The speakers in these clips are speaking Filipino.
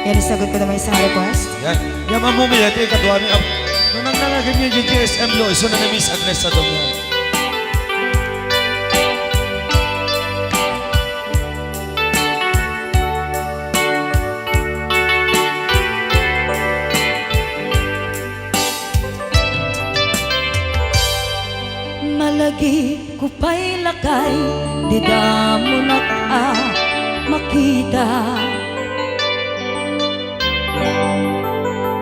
Yan, isagot ko naman isang request. Yan. Yan mamumili. Ito yung kadwa ni Ab. Nung nangnangagin niya yung GSM lo, iso na Miss Agnes sa dong yan. Malagi ko pa'y lakay, di da mo makita.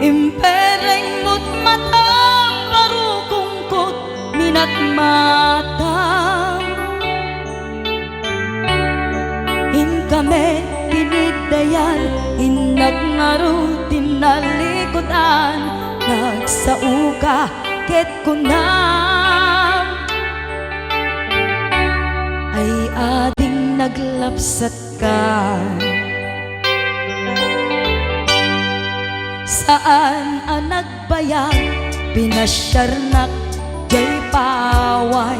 Impereng mo't mata, parukungkot minat mata. In kami tinigdayan, inagnaro tinalikodan, nagsauka ket kunam ay ading naglapsat ka. Saan ang nagbayag, pinasyarnak jay paway.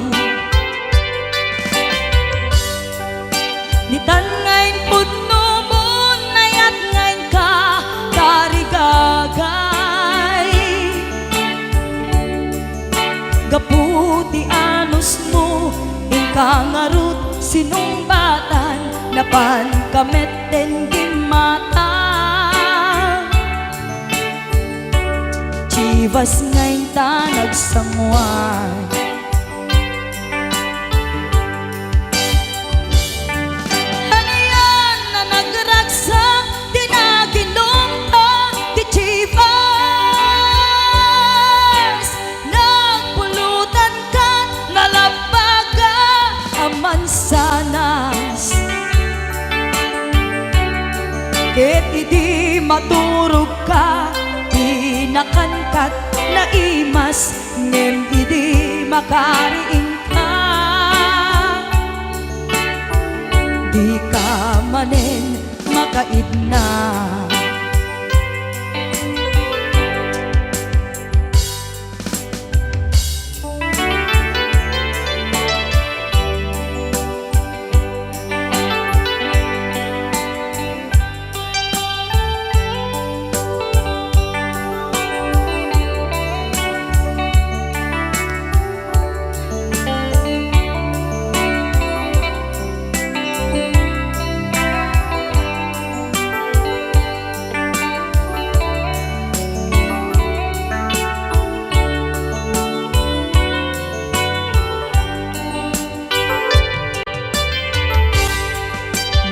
Nitan ngayon pudno mo, nayat ngayon ka, tarigagay. Gaputi anus mo, ingkangarut sinumbatan, napan kameten gimata. Chivas ngayon ta nagsamuan. Ano yan na nagragsak, di na ginumpa, di Chivas. Nagpulutan ka, nalabaga, aman sanas. Ket idi maturog ka, nakankat na imas, ngem idi makariing ka. Di ka manen makaidna.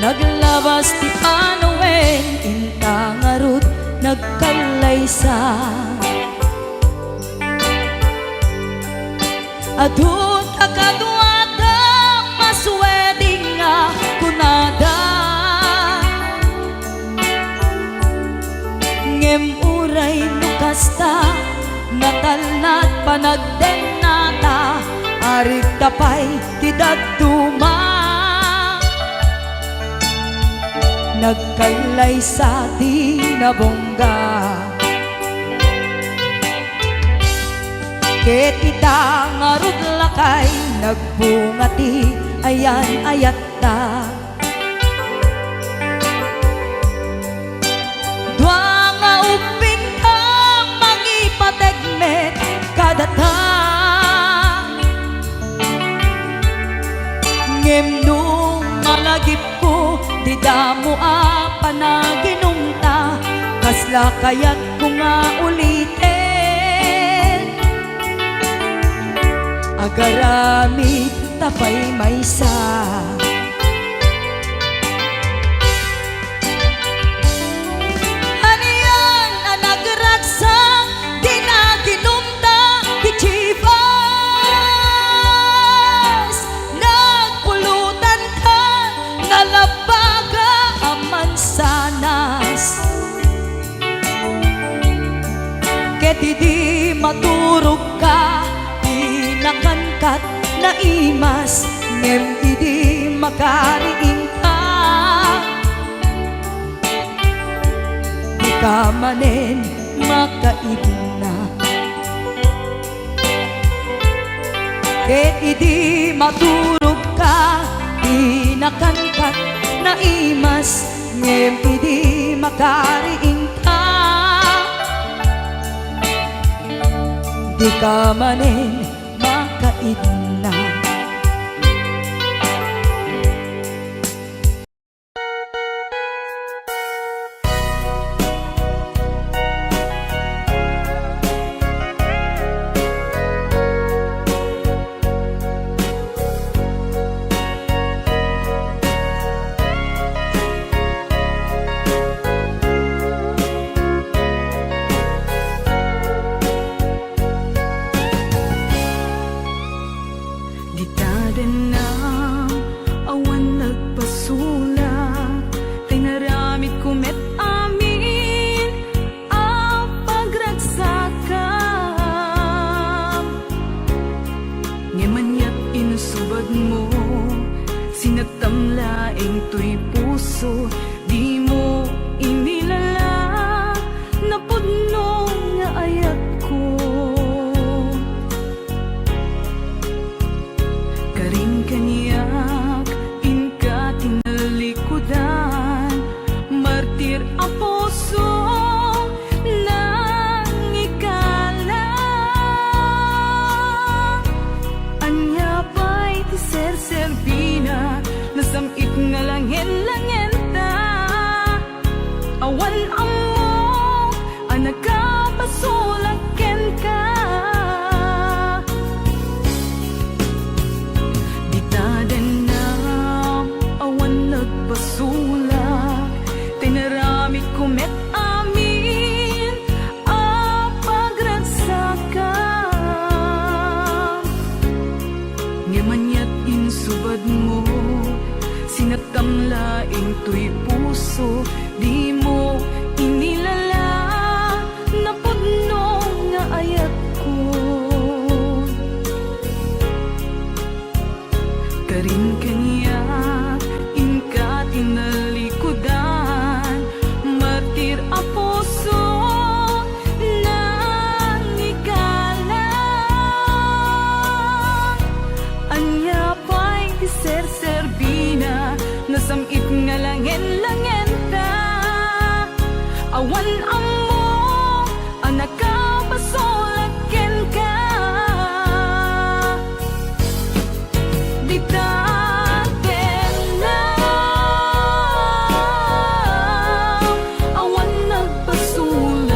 Naglabas ti Panoen, intangarut nagkalaysa. Adun akadwada, masweding nga kunada. Ngem uray nukasta, natalnat panagdenata, arig tapay ti dagduma. Nagkailay sa tinabongga, ket ita ngarud lakay, nagbungati ayan ayatta. Dua nga uping ka, mangipategmet kadata. Ngem nung malagip ko, di damo panaginumta, kasla kaya't ko nga ulitin. Agaramid tapay maysa. Ano yan ang nagragsak, di na ginumta, di Chivas. Nagpulutan ka, nalabaga, aman sanas. Ket idi maturog ka, di nakankat na imas, ngem idi makariing ka. Di ka manen makaidna. Ket idi maturog ka, di nakankat na imas, ngem idi makariing ka, di ka manin makaidna. Sinagtamlaing to'y puso, di mo inilala, napudno nga ayat ko. Karing kaniyak, inka tinalikudan, martir a puso, nang ikalang. Anya pa'y ti ser-serbina, nasamit nga langin-langin ta. Awan amok, anagkapasulaken ka. Di taden na, awan nagpasulak, tinaramit kumet amin, apagransakan. Ngamanyat insubad mo, sinatamlaing to'y puso, di mo inilala, napudno nga ayat ko. Karin kaniyak, inka tinalikudan, martir a puso, nang ikalang. Anya pa'y ti ser-serbina, nasamit nga langin-langin ta. Awan amo, anak ka pasulaken ka. Di taten na, awan nagpasulak,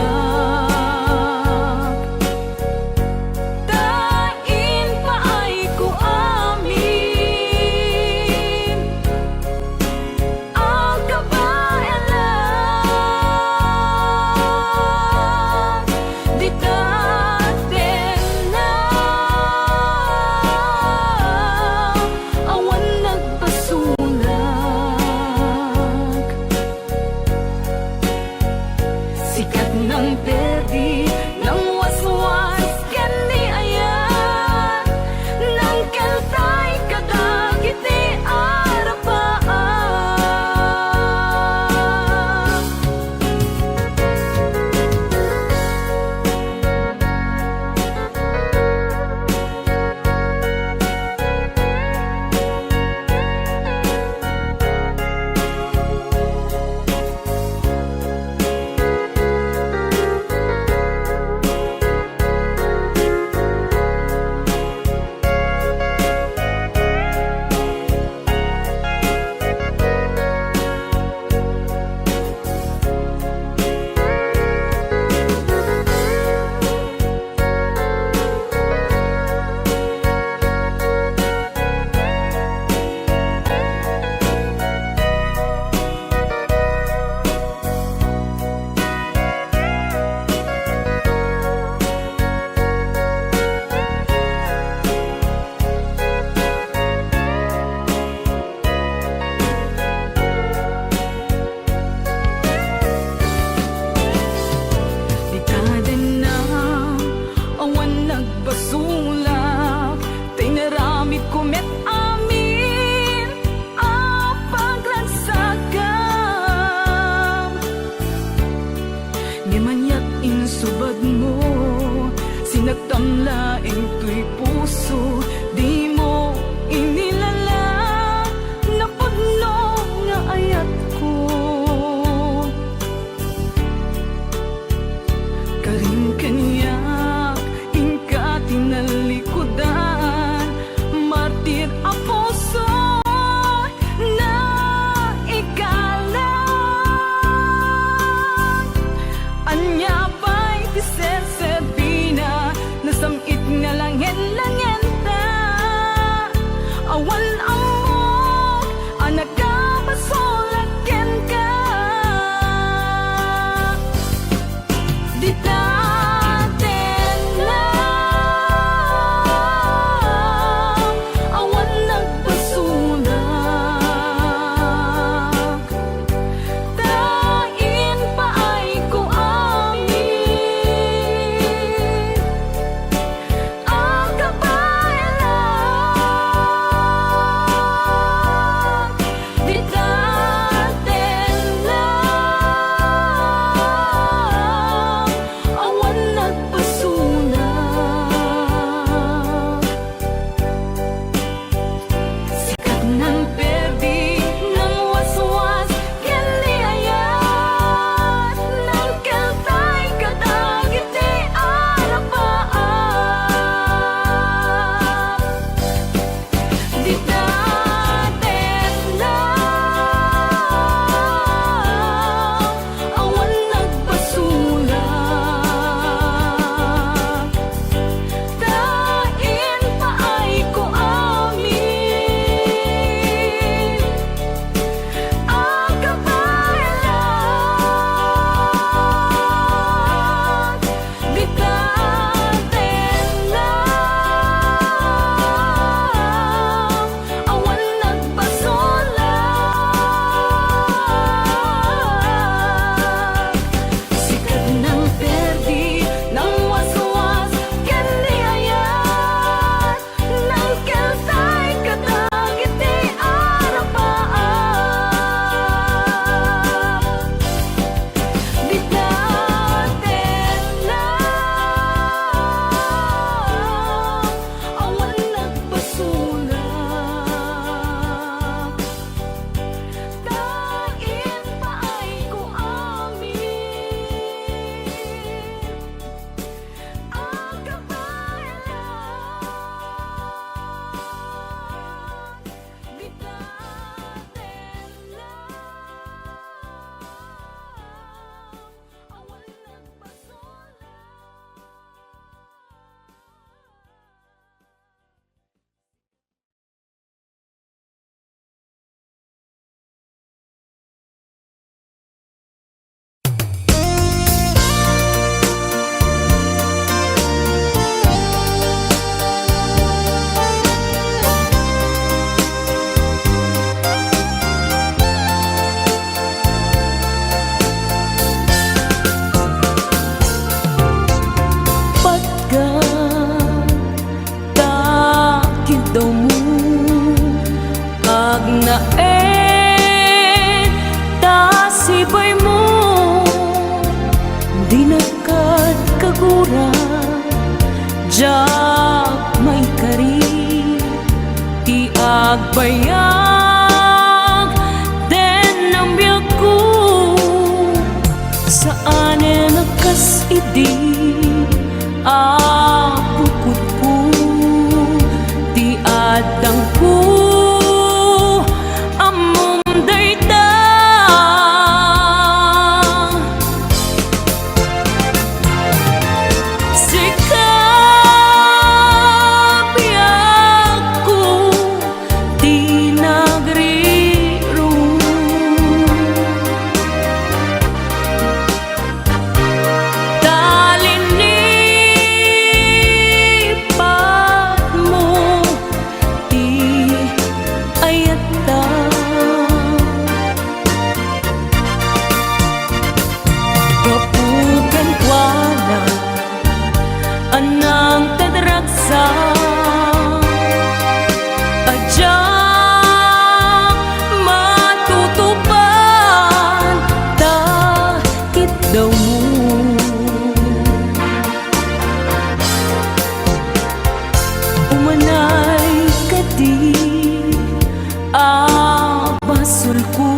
tain pa ay ko amin. Ang kabayan lang, sibay mo di nakat kagura jak may kari ti agbayag den ang biyak ko saan nakas idi apukod ko ti adang ko among dayta sikap biyak ko di nagriro talinipat mo di ayata kapugan wala anang tadragsa adya matutupan takit daw mo umanay kadi basul ko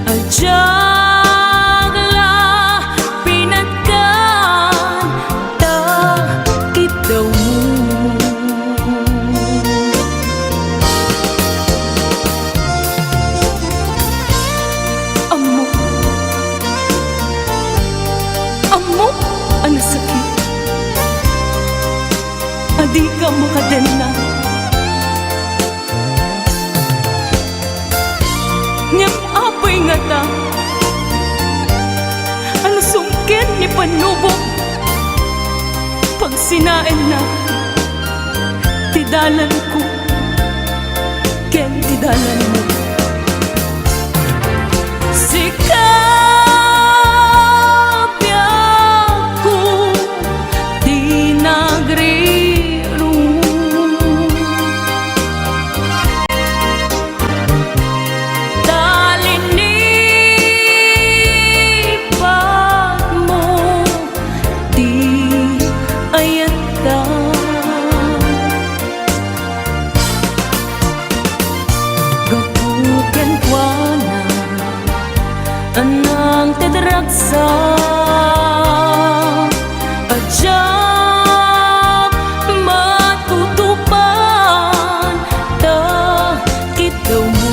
adya pinagkan takit daw mo amo ang sakit adi ka makadena ngem apay nga ta ano sungkin ni panubok pag sinain na tidalan ko ken tidalan mo sikap biyak ko di nagriro talinipat mo di ayata gapuken kuana anang tedragsa adya matutupan takit daw mo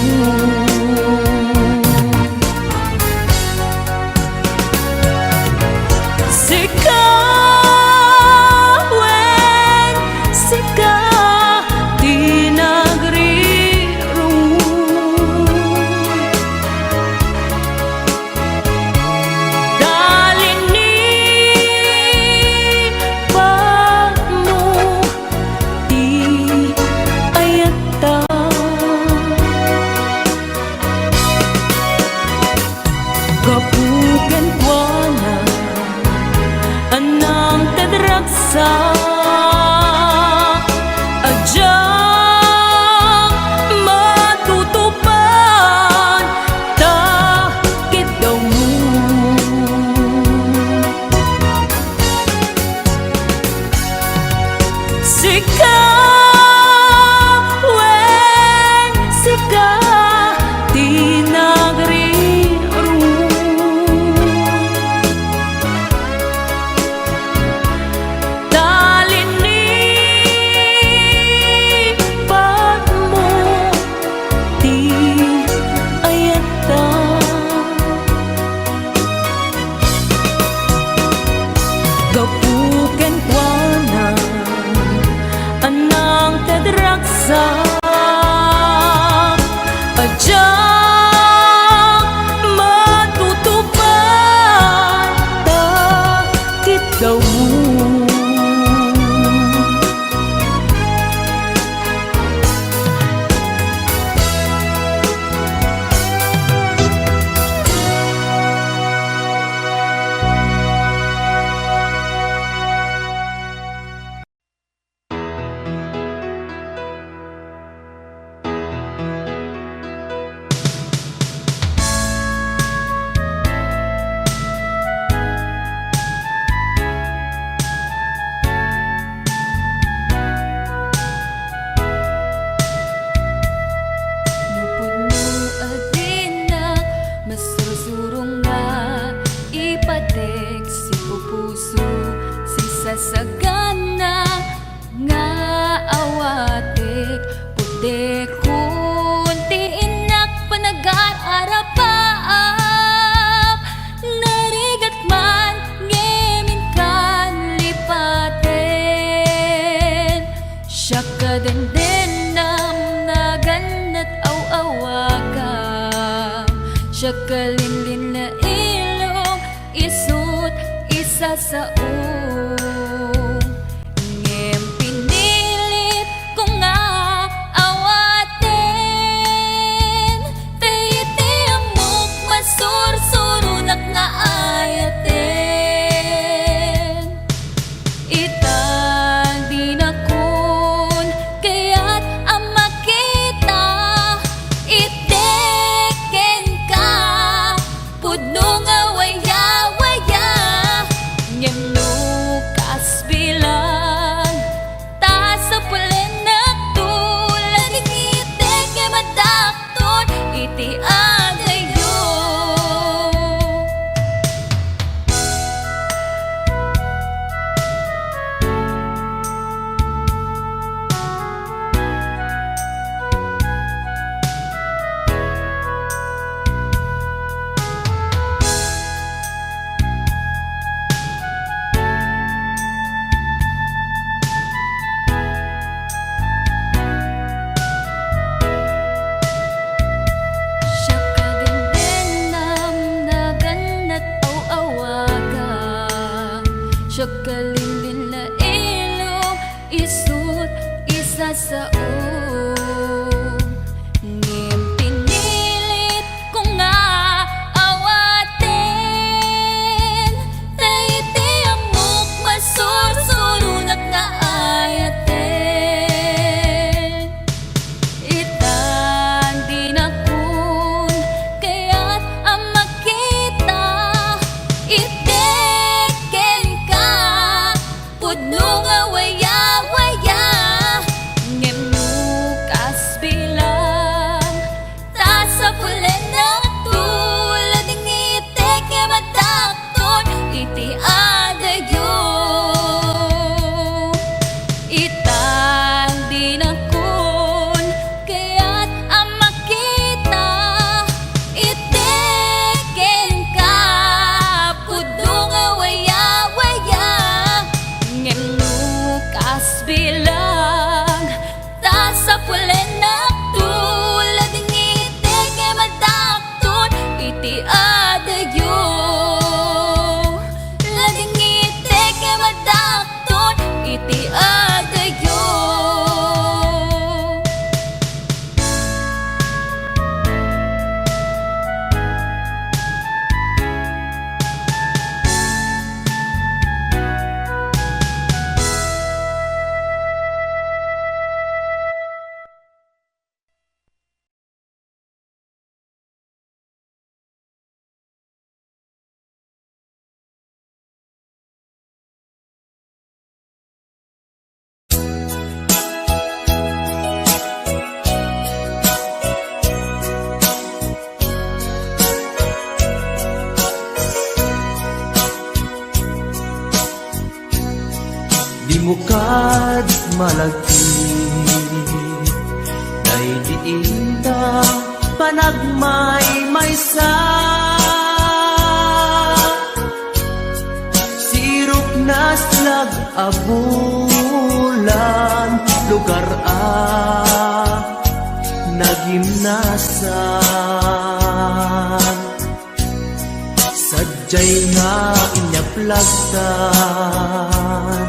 sikawin sika di nagriro Siya kalinlin na ilong, isut isa sa ngem pinilit ko nga awatin. Taiti amok masur-surunak nga ayatin. Itang di na kun kaya't ang makita. Iteken ka pudno nga waya-waya. Ngem nukas bilang ta sa pulen na tulad itek nga madakton iti agayo. Siya kadindenam na ganat aw-awaga. Siya kalinlin na ilong, isut isa sa ngem pinilit ko nga awatin. Taiti amok masur-surunak nga ayatin. Itang di na kun kaya't ang makita. Iteken ka pudno nga waya-waya. Ngem nukas bilang ta sa pulen na tulad ng itek nga madakton iti agayo. Itang di na kun kaya't ang makita. Iteken ka pudno nga waya-waya. Ngem nukas bilang ta sa pulen na tulad ng itek nga madakton iti agayo. Lading itek nga madakton iti agayo. Di mo kad malagi Day diinta panagmay-maysa. Sirop na slag abulan lugar nagimnasan. Sadyay nga inyaplagtan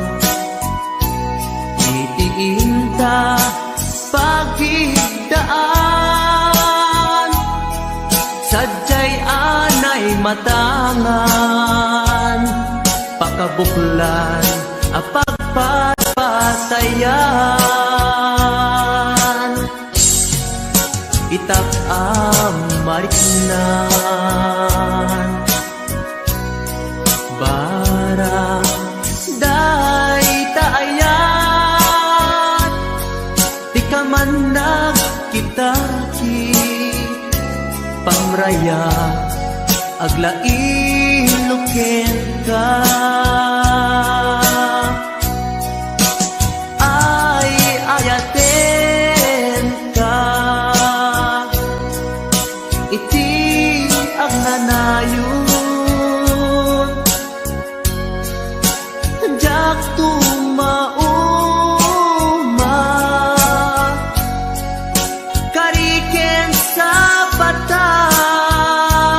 itiinta pagigdaan. Sadyay anay matangan pakabuklan a pagpapatayan. Itak mariknan bara day taayat. Di ka man nagkitaki pamraya aglain ka. Ay ayaten ka iti ang nanayon. Jak tumauma kariken sa batas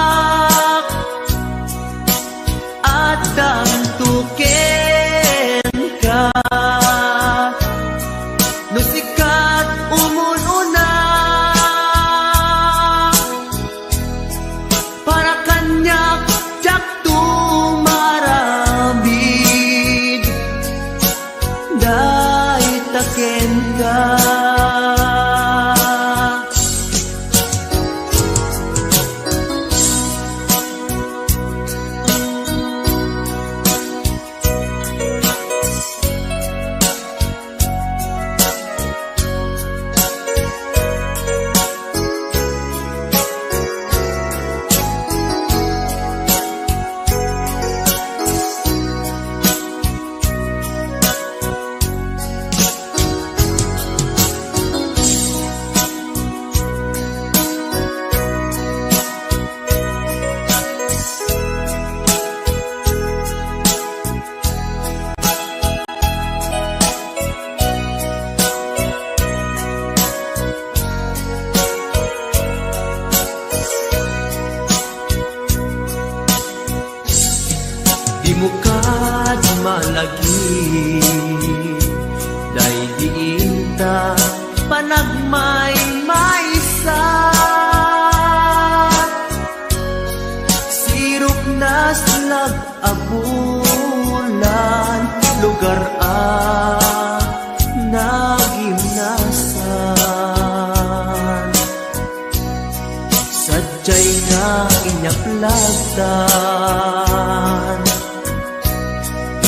Sadyay nga inyang lagdan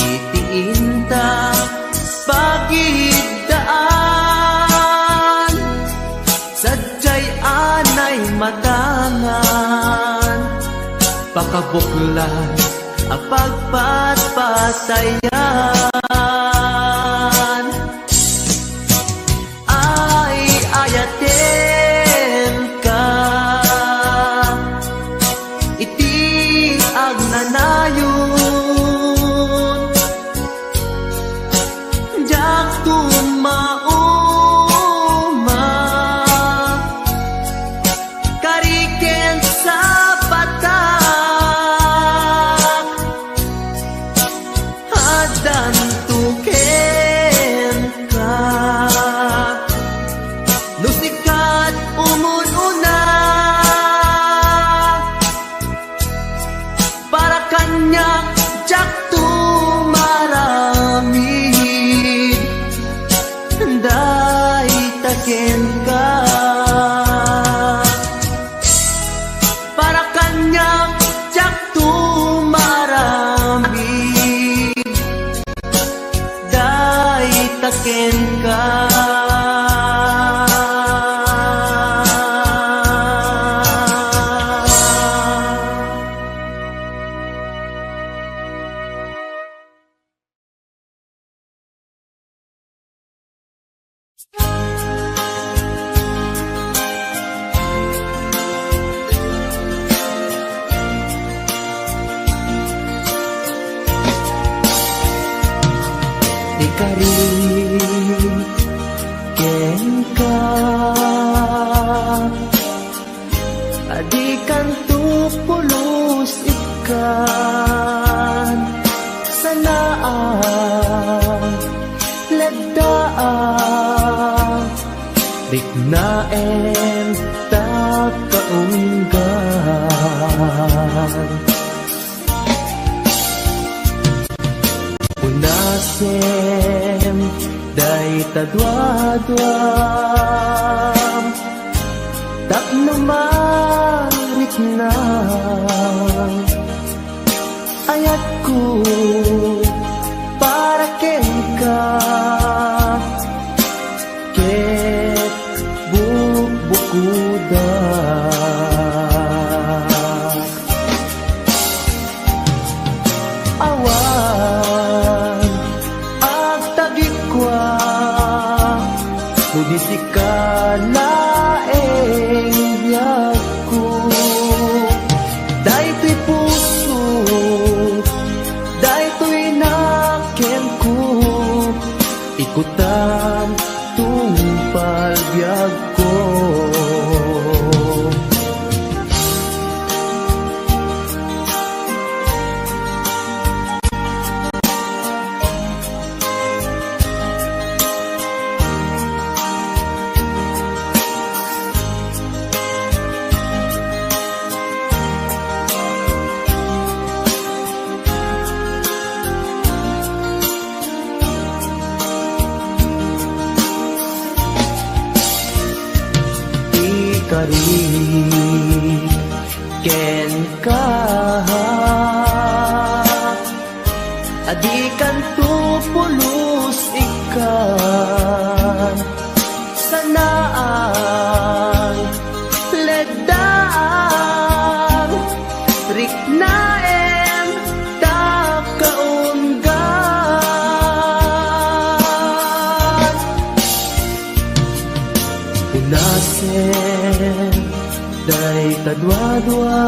Itiinta pagigdaan Sadyay anay matangan Pakabuklan ang pagpatpatayan Ay ayaten ka Iti agnanayon Jak tumauma Kariken sa batak Hadan tuken ka Nusikat umununa Para kanya jak tumaramid Day taken ka Para kanya jak tumaramid Day taken ka Ikarin ken ka Adikan tupulos ikan Sanaan Ledaan Bignaen takaunggan Unasem day tadwadwam Tapno marit na Ayat ko para ken ka Ket bukuda Awan ag tagikwa Nudisi ka laeng biyagko Daytoy puso Daytoy naken ko Ikutan tungpal biyagko Ikarin ken ka Adikan tupulos ikan Sanaan Ledaan Riknaen takaunggan Unasen day tadwadwa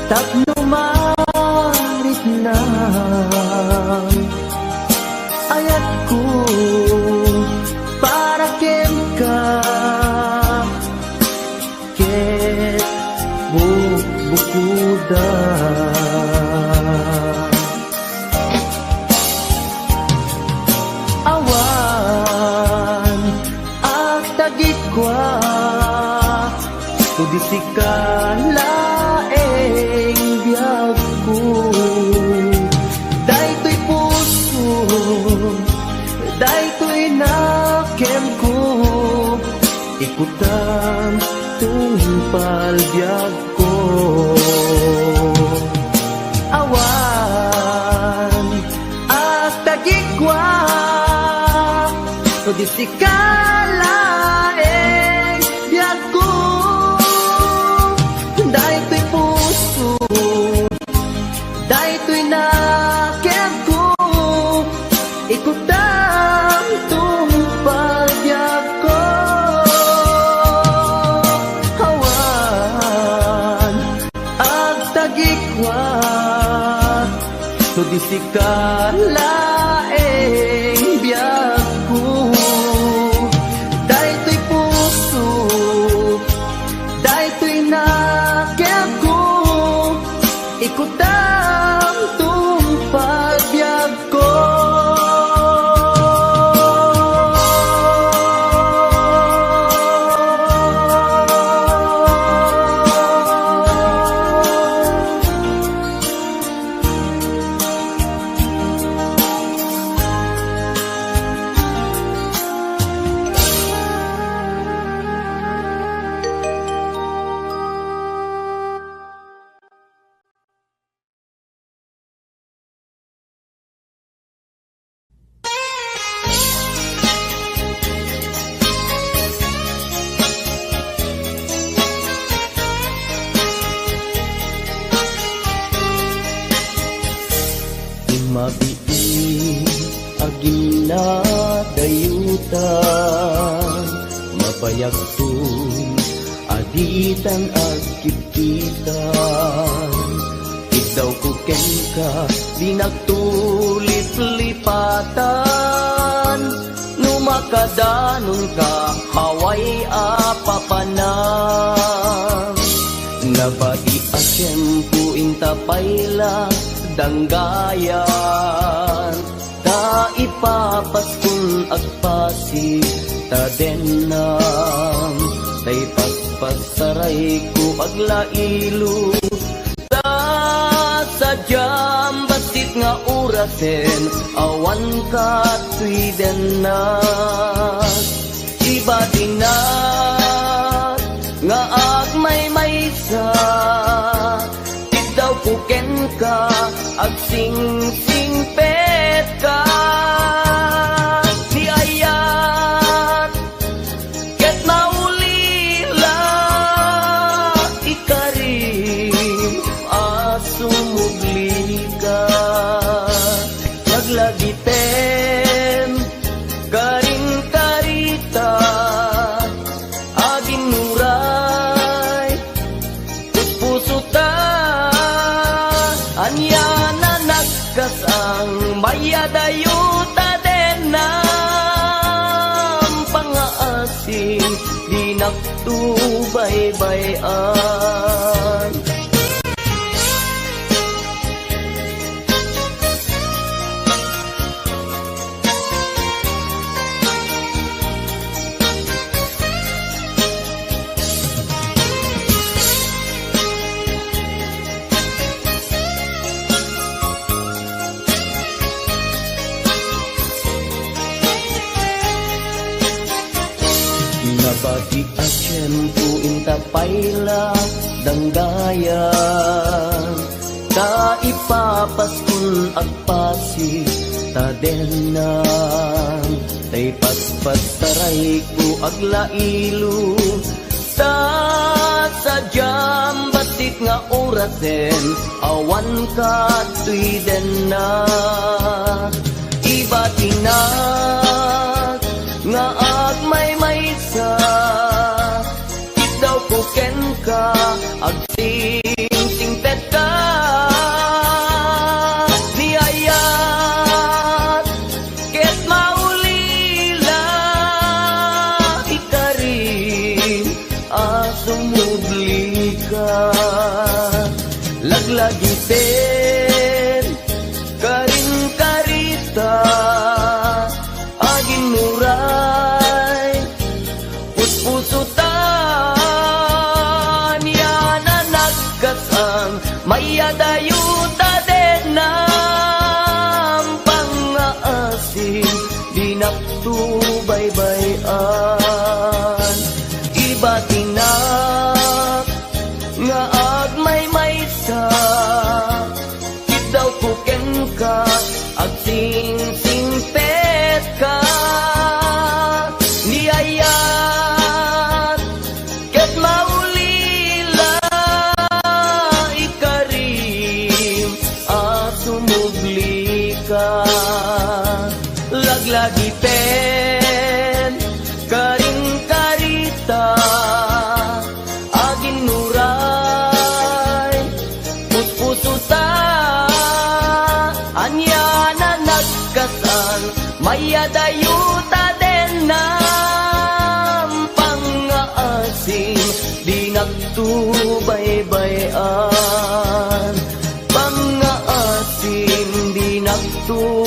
Tapno marit na Ayat ko para ken ka Ket bukuda Awan ag tagikwa Tudisi ka laeng biyagko Daytoy puso Daytoy naken ko ikutan tungpal biyag ko. Awan at tagigwa o di sikalaeng biyag ko. Dahil to'y puso, dahil to'y nakeb ko, ikutan tungpal biyag ko. Hawan at tagikwa so di sikalaeng biyag ko. Dahil to'y puso, dahil to'y nakeb ko, ikutan tungpal biyag ko. Mabiin aging na dayutan, mapayagtun aditan ag kititan. Ikaw ko ken ka di nagtulit-lipatan, numakadanon ka haway apapanang. Nabati asyempu intapayla danggayan, ta ipapaskun agpasi ta denam, tay paspasaray ko aglailo ta sadyam basit nga urasen awan ka tuy denas. Iba dinat nga agmay-maysa daw kuken ka ag sing-singpet ka di ayat ket maulila ikarim asumugli ka maglagiten karin karita aging nuray puso ta anya na nagkas ang mayadayuta denam pangaasin di nagtubaybayan. Nabati asyempu intapayla danggayan, ta ipapaskun agpasi ta denam, tay paspasaray ko aglailo ta sadyam basit nga orasen awan ka tuy denam. Iba tinat nga agmay-maysa daw kuken ka ag sing-singpet ka ni ayat ket maulila ikarim asumugli ka laglagiten karin karita aging nuray puspusutan yan na nagkasang mayadayuta denam pangaasin di nagtubaybayan. batinak nga agmay sa daw kuken ka ag sing-singpet ka niyayat ket maulila ikarim at sumugli ka laglagi pen karing karita agin nuray puspusuta anya na nagkasan mayadayuta den ng pangaasim di nagtubaybayan pangaasim di nagtubaybayan.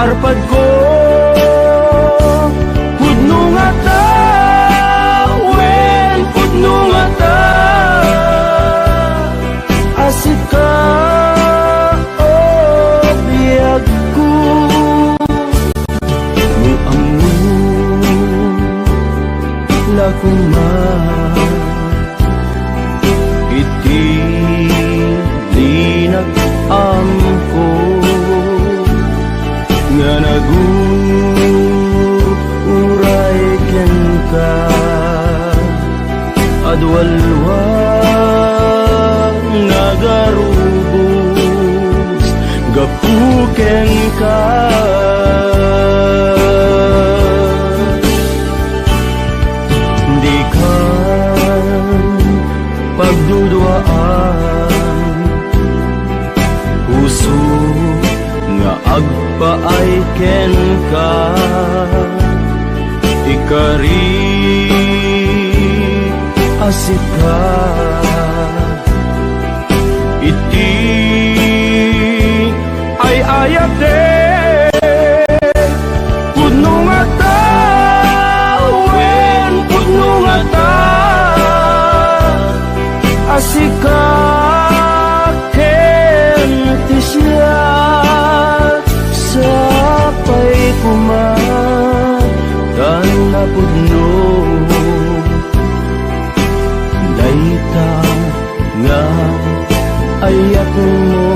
Arpad ko pudno nga ta wen pudno nga ta asika biyag ko muamu lakuma iti linak amko nga naguray ken ka adwalwa nagarubos gapuken ka di ka pagdudwaan puso nga agpaay ken ka ikari asika iti ay ayate pudno nga ta wen pudno nga ta asika ken ti siya sapay kumakan na pudno dayta nga ayak mo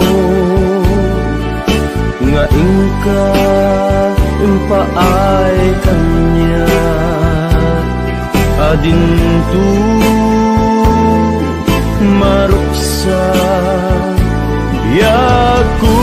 nga ingka impaay kanya adintu maruksa biyaku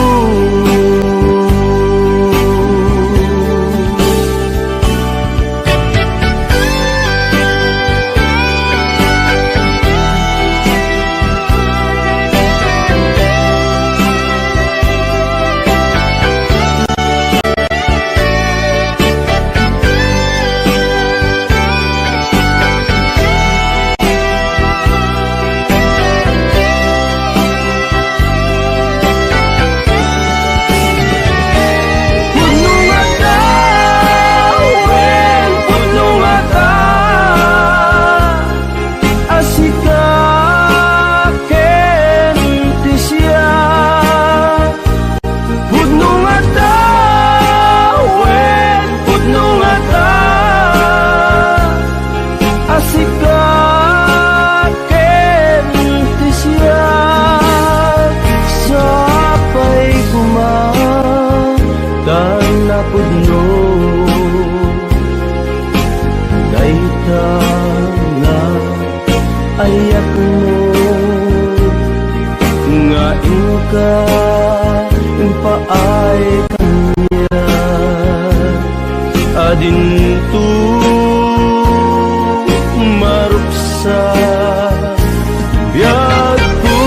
pudno Daita nga ayak mo Nga inka paay kanya Adin tu marupsa biag ko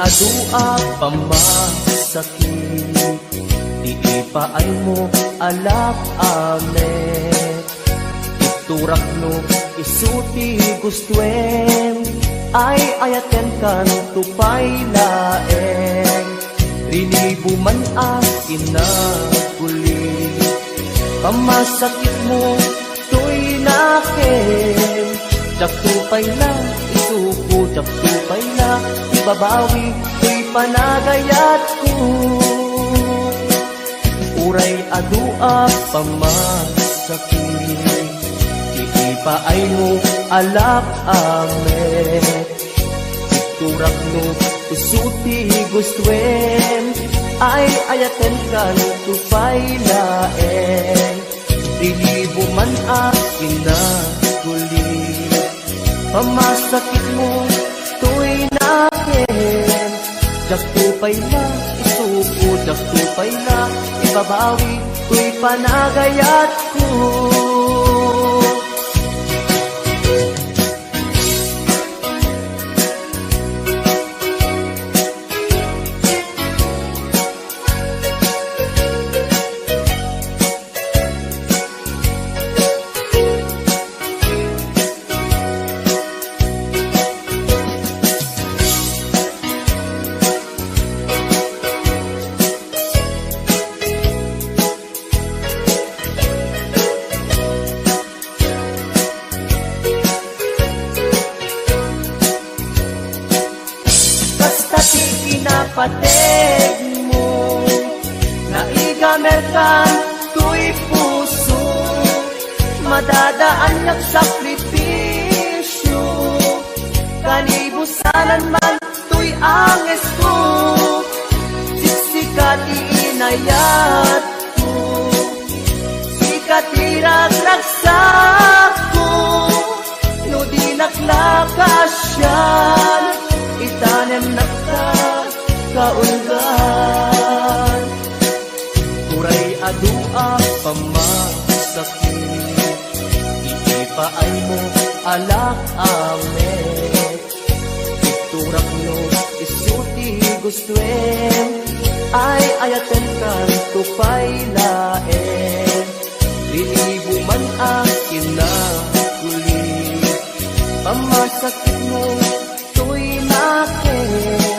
Adua pamasakit Iipaay mo alak amet Iturak no isuti gustuen Ay ayaten kan tupay laeng Rinibuman ang inaguli Pamasakit mo to'y nakin Jak tupay na isuko Jak tupay na babawi, ko'y panagayat ko Uray adua pamasakit Iipaay mo alap amet Iturak no isuti gustuen Ay ayaten kan tupay laeng Dilibo man akin na guli Pamasakit mo to'y nakin Jak tupay na isuko Jak tupay na ibabawi Ko'y panagayat ko Patig mo Naigamerkan to'y puso Madadaan niyang sakripisyo Kanibusanan man to'y anges ko Siksikat iinayat ko Sikat iragragsak ko No di naklakasyan Itanem nakta kaulgan Uray adua pamasakit Iipaay mo alak amet Iturak no isuti gustuen Ay ayaten kan tupay laeng Lilibo man akin na kulit Pamasakit mo to'y nakin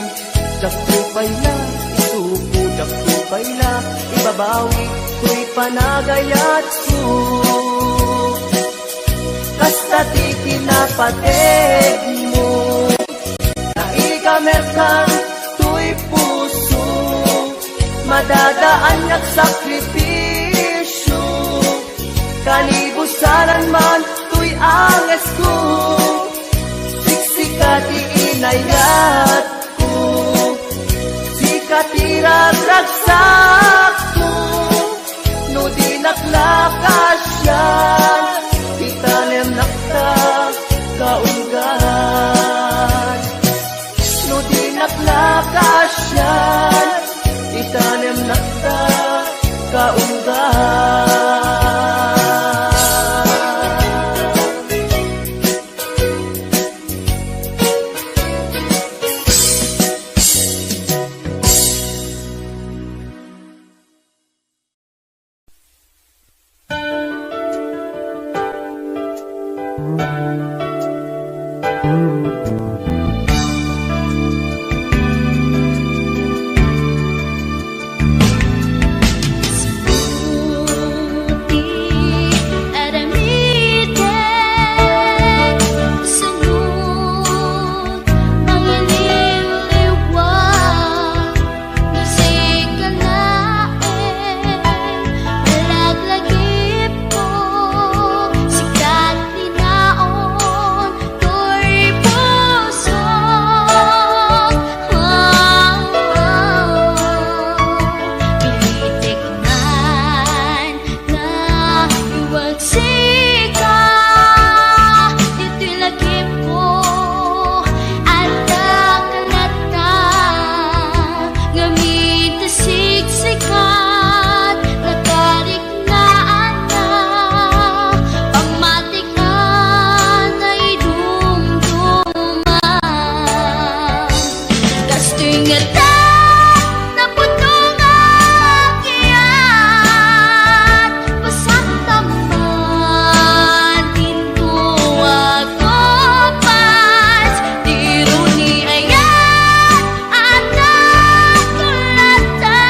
Jak tupay na isuko Jak tupay na ibabawi Ko'y panagayat ko Kasta ti kinapatig mo Naigamerkan to'y puso Madadaan niyang sakripisyo Kanibusanan man to'y anges ko Siksikat iinayat Katiragragsak ko No di naklakasyan Itanem nakta kaulgan No di naklakasyan Itanem nakta kaulgan Gusto'y ngata na putong akyat, pasaktaman pinto ako pas, tiro ni ayat at nakulata,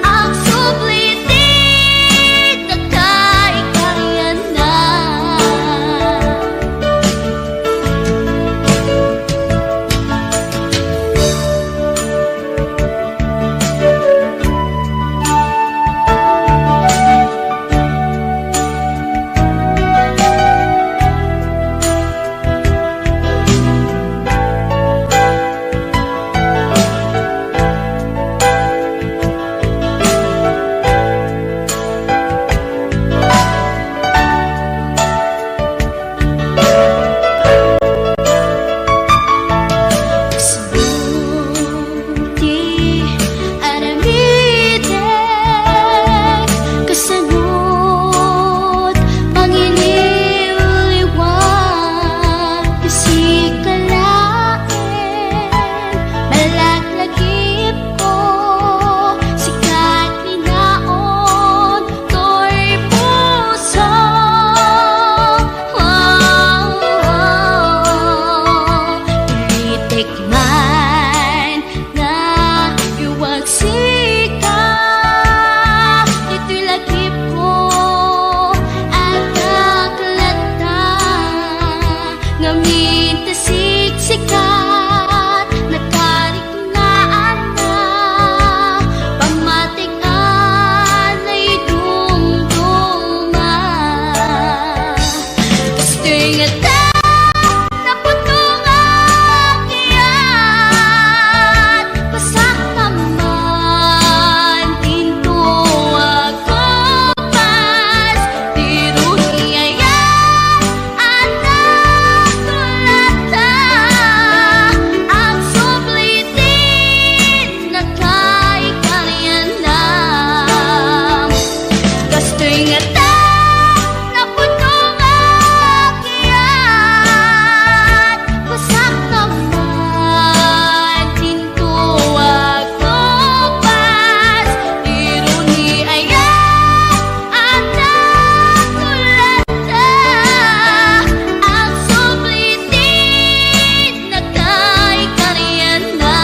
ang sublitin na kaikayan na. Tikman nga iwag sika, ito'y lakip ko at nakalata, ngamin tasik sikat, nakariknaan na, pamatikan ay dumduma. Gusto'y ngata na putong akyat, pasaktaman pinto ako pas, tiro ni ayat at nakulata, ang sublitin na kaikayan na. Gusto'y ngata na putong akyat, pasaktaman pinto ako pas, tiro ni ayat at nakulata, ang sublitin na kaikayan na,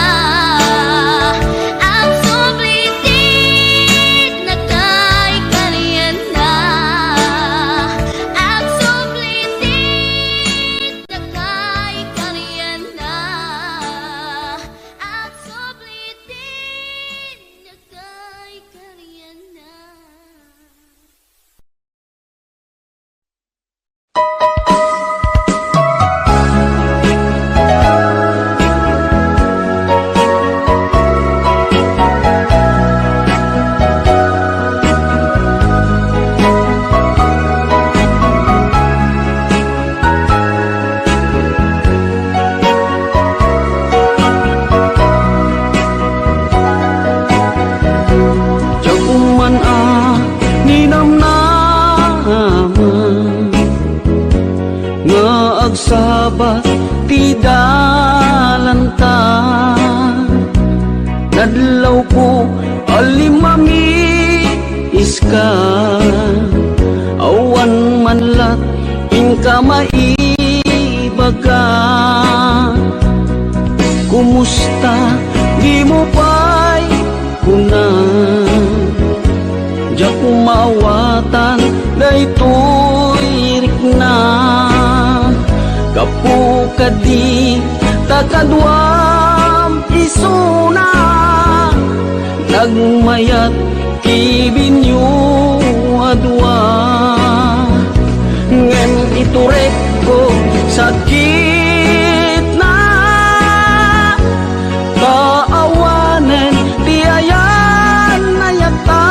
ang sublitin na kaikayan na, ang sublitin na kaikayan na, ang sublitin na kaikayan na. Jakuman ninamnaman nga agsabat ti dalanta, nadlaw ko alimami iska, awan manlat inka maibaga. Kumusta di mo pa'y kunan, ja kumawatan daytoy rikna, kapu kadi takadwam isuna, nagmayat kibinyo adwa, ngem iturek ko sakit na, kaawanen tiayan nayata,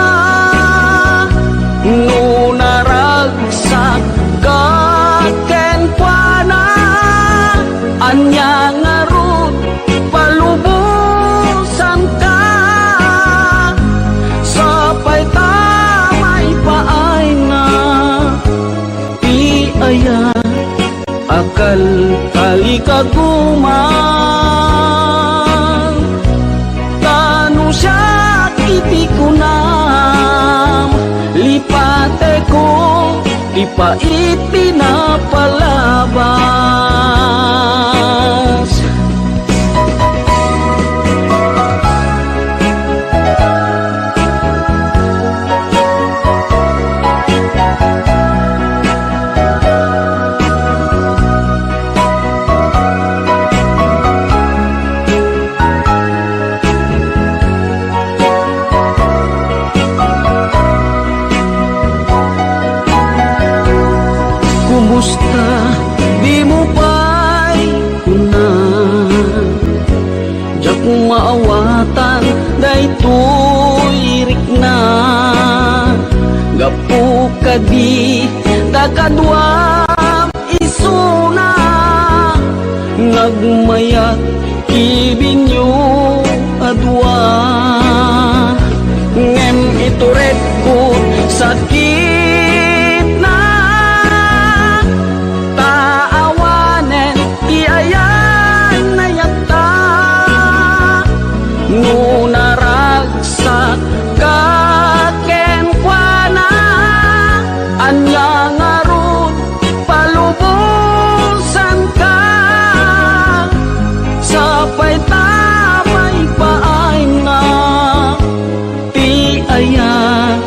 no naragsak kaken pana, anya ngarut palubusan ka, sapay tamay paay na, ti aya akal di pa ipinapalabas. Kumusta di mo pa'y kuna, diya kung maawatan daytoy rikna. Gapu ka di takadwam isuna, nagmayat ibinyo adwa. Ngem ituret ko sakit na taawanen iayan na yata. Ngunaragsak kaken kwa na anya ngarut palubusan ka. Sapay tamay paay na ti aya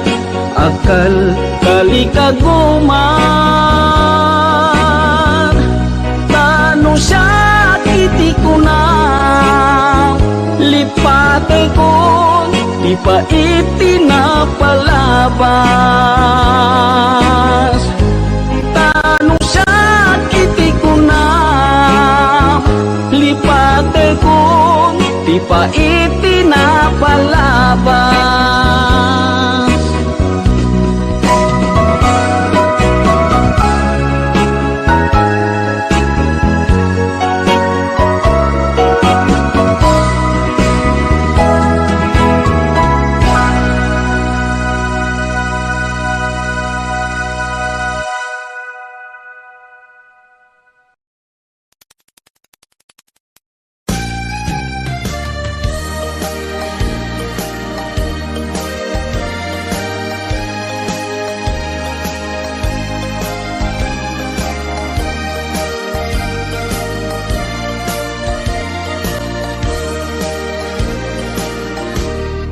akal kalikaguman. Tano siya kiti ko na lipate ko di pa itinapalabas. Tano siya kiti ko na lipate ko di pa itinapalabas.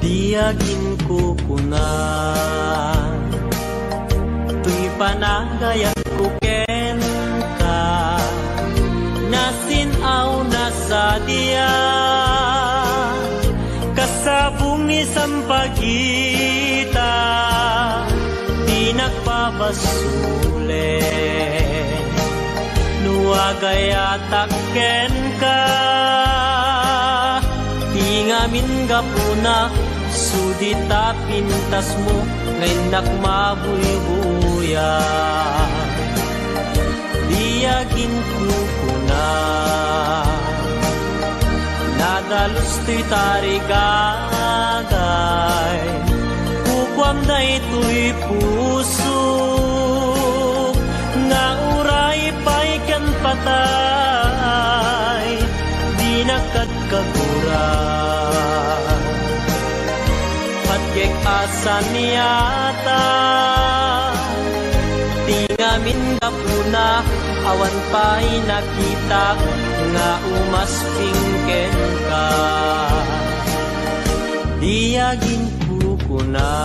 Tiyagin ko kuna, tuy panagayat ko ken ka, nasinaw na sa diya, kasabong isang pagita, di nagpapasule, nuagayatak ken ka, tingamin gapuna, sudita pintas mo ngayon nakmabuybuya. Diyagin ko kuna, nadalos to'y tarigagay, kukwam na ito'y puso, nga uray pa'y kan patay, di nakagkaguran. Patyek asan niyata, tingamin kapuna, awan pa'y nakita, nga umaspingken ka. Diyagin ko kuna,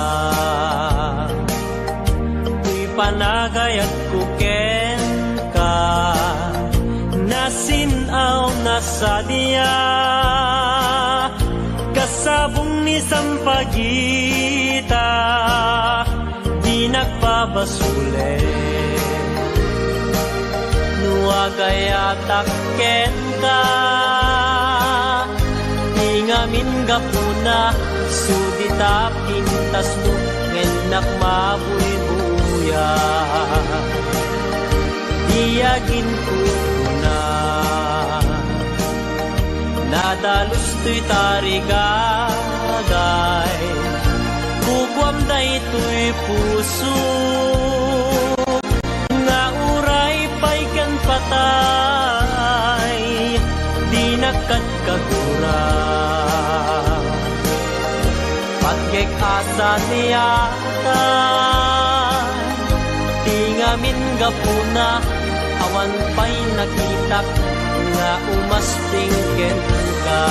tuy panagayat ko ken ka, nasinaw na sa diya, kasabong ni sampagita, di nagpabasule, nuagayatak ken ka, tingamin gapuna, sudita pintas mo ngem nakmabuybuya. Diyagin ko na, nadalos to'y tarigagay, kukwam na ito'y puso, nga uray pa'y kan patay, di nakagkaguran. Patyek asa niyata, tingamin namin gapuna awan pa'y nakita nga umasping ken ka.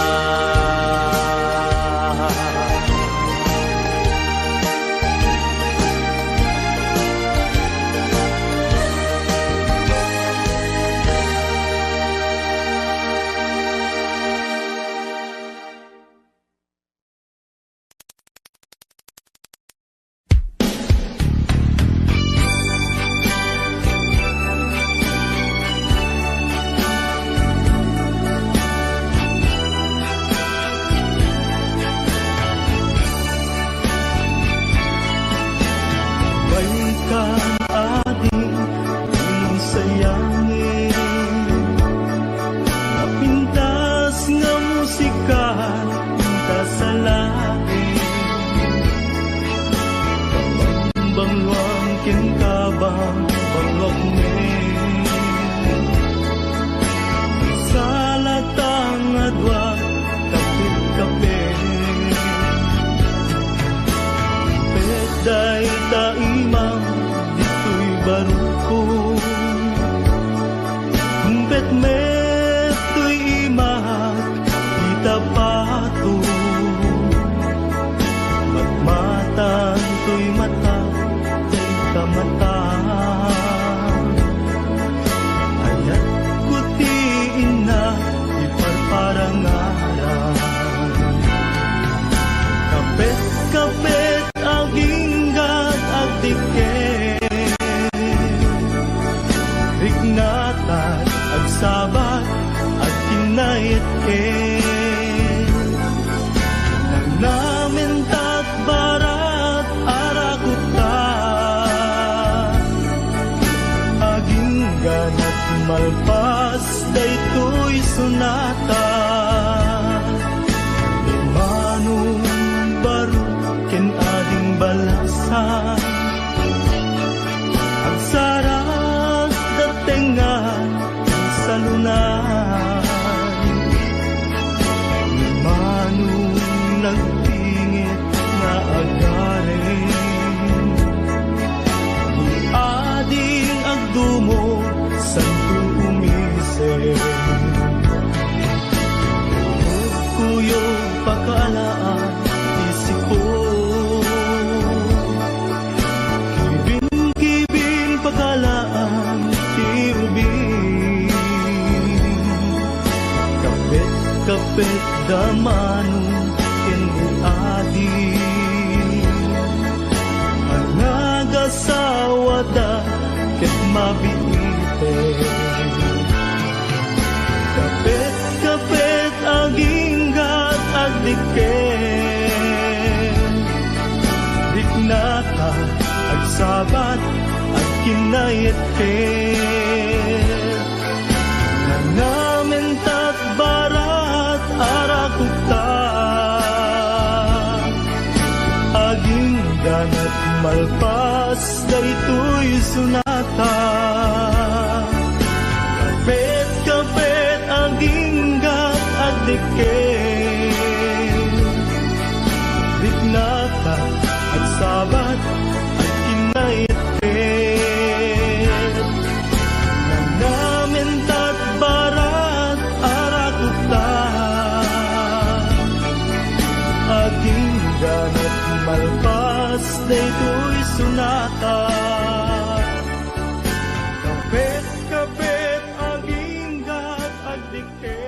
Kapit damano ken adi anagasawa ket mabiite kapit aginggat agdiken diknata agsabat agkinayet ken namen tatbarat arakuta aging ganat malpas daytoy sunata kapit aging gat agdiken diknata agsabat agkinayet ken namen tatbarat arakuta aging ganat malpas daytoy sunata kapit aging gat agdiken.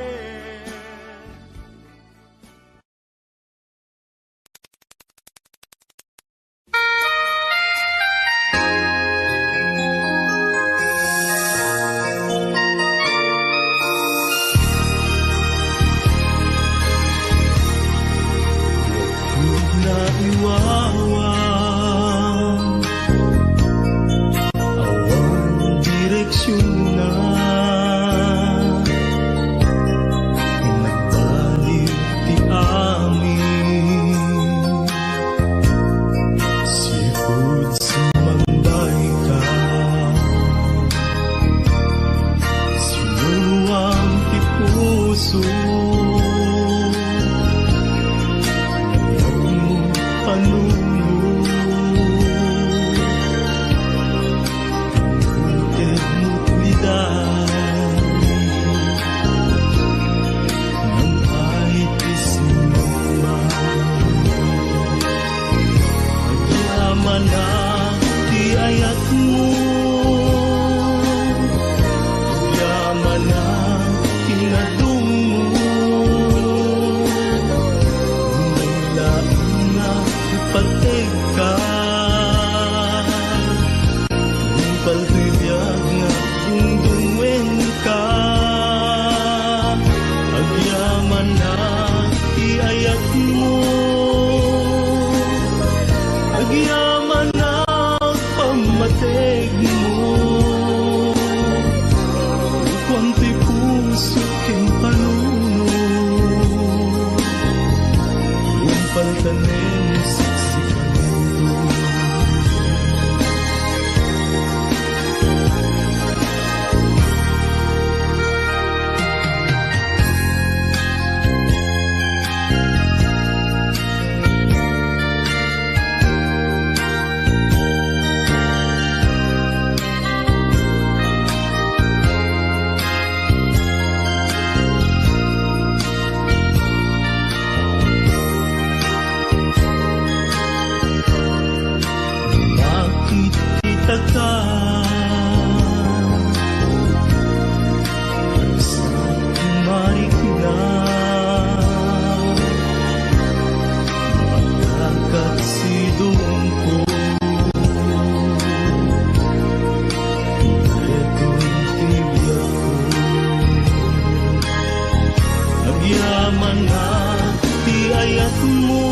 Agyaman na ti ayat mo,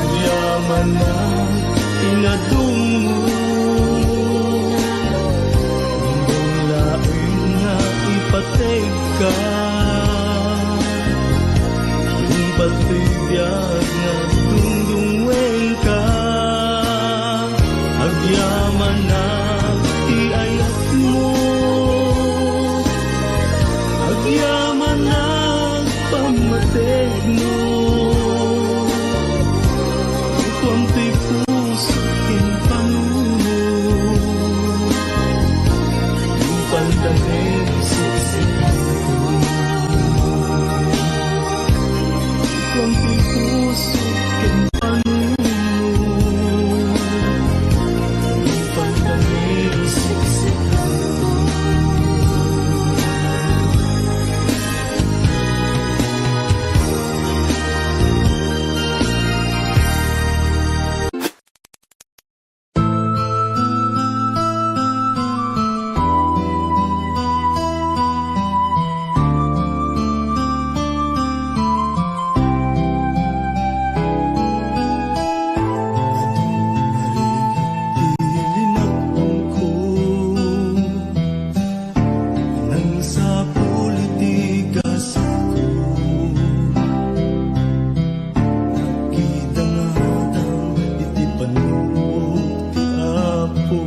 agyaman na inadong mo, hindong lain nga ipateg ka, yung patibiyag nga dungdungweng ka. Agyaman na ti ayat mo, agyaman na pamateg mo, kung ti puso kin panuno, yung pandangay siksikan ko, kung ti puso kin panuno, yung pandangay siksikan ko. Ilinakbong ko nang sa politikas ako, nakita nga ng iti panuot ti Apo.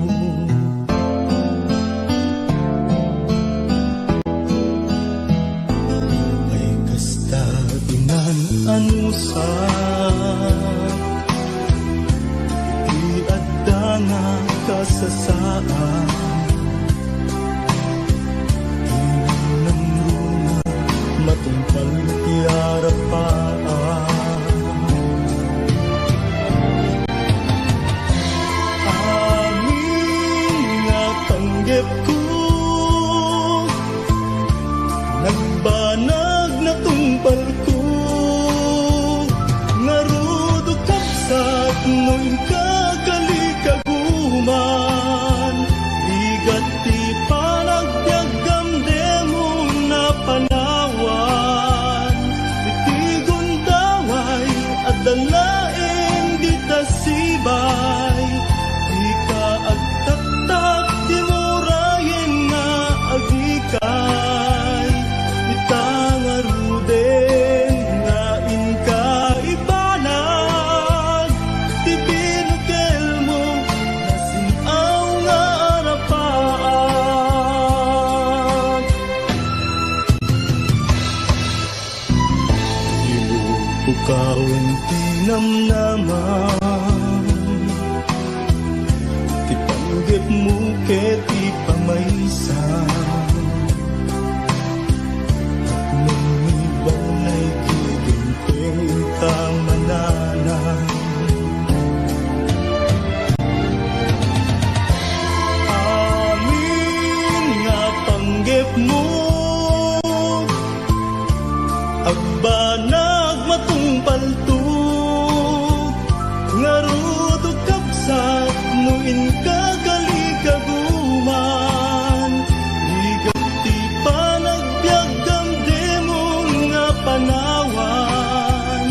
Ay kasta inanusan iadda nga kasasaan, inang runa matungkal ti arapaan. Amin nga panggep ko, nagbanag na tumpal ko, ngarudo kapsat no'y kagalikaguman, ligat ti panagbiagam demo na panawan, iti gundaway at dalain di tasibay, di ka agtaktak di murayen nga agikay, itangaruden nga inka ibanag, ti binukel mo nasinaw nga arapaan. Ibukawin ti namnaman, ti panggep mo ket ti pamaysa, at nung ibanay kigimpeng kamananan. Amin nga panggep mo, agbanag matungpal to, ngarudo kapsat nuin kagalikaguman, ligat ti panagbiagam demon nga panawan,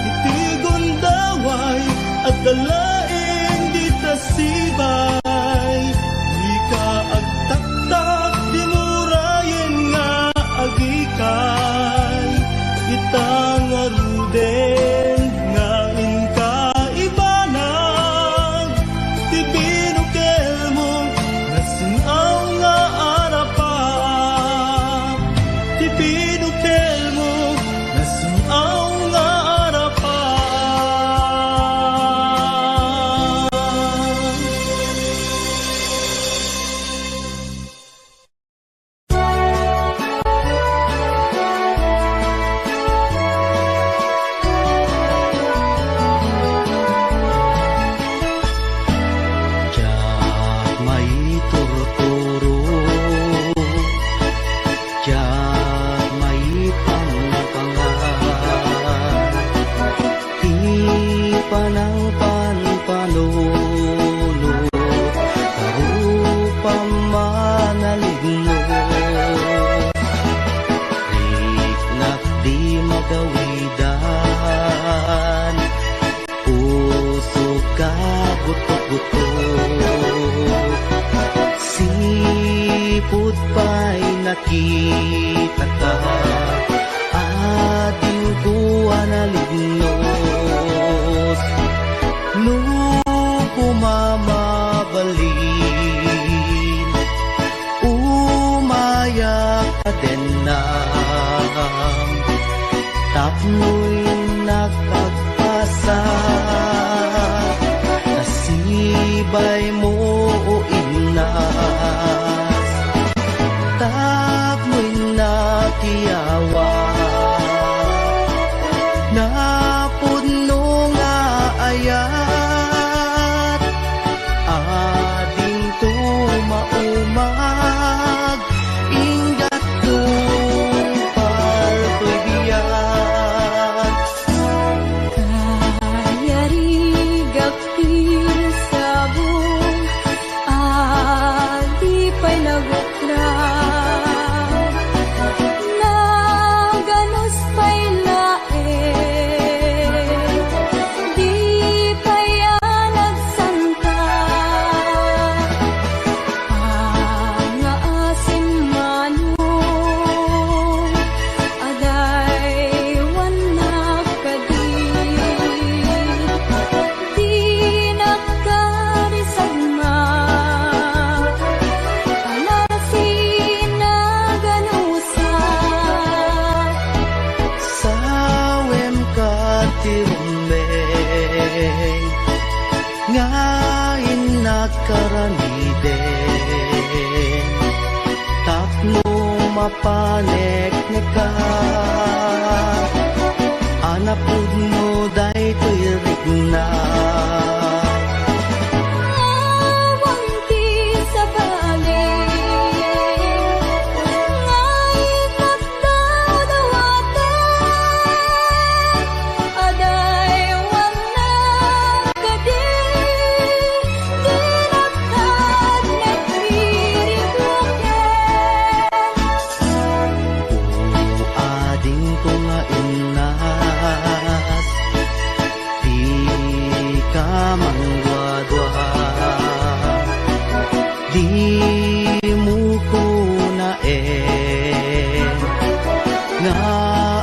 iti gundaway at dalain di tasibay, di ka agtaktak di murayen nga agikay, itangaruden nga inka ibanag, ti binukel mo nasinaw nga arapaan, ti binukel mo nasinaw nga arapaan. Diyak may turturo, diyak may pangpangan, di panang panpanulot, karupang manaligno, gawidan. Puso ka butok-butok, sipud pa'y nakita ka, ating tuwa na lignos. Nung kumamabalin, umayak ka din na, tapno'y nakagpasa, nasibay mo o inas, tapno'y nakiyawa, napuno nga ayat, ading tumaumag, ingat tumpal to'y biyak. Kayari gapil sabong di pa'y nagukraw, naganos pa'y lae, di pa'y nagsanta, nga asim manong aday wanak kadi, di nakarisagma, alasin na ganusa. Sawem ka tirumbeng, ngayon nakaramiden, tapno mapanek ka, anapud mo day to'y rigna. Awang di sa balik, ngay katdaw-dawaten, aday wanak kadi, di nakad nagpirigloken. Ading ko nga inas, di ka mangwadwa, di mo ko naen, nga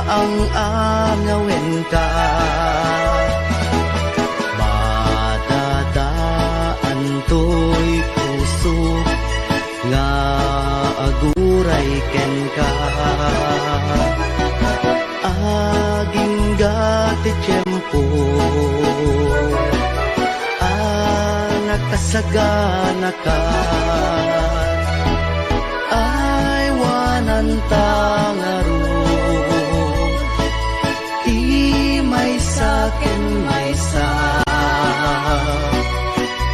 ang angawin ka, madadaan to'y puso, nga aguray ken ka, aging gati tiyempo, nakasagana ka, ay wanan tangaro, may sakin may sa,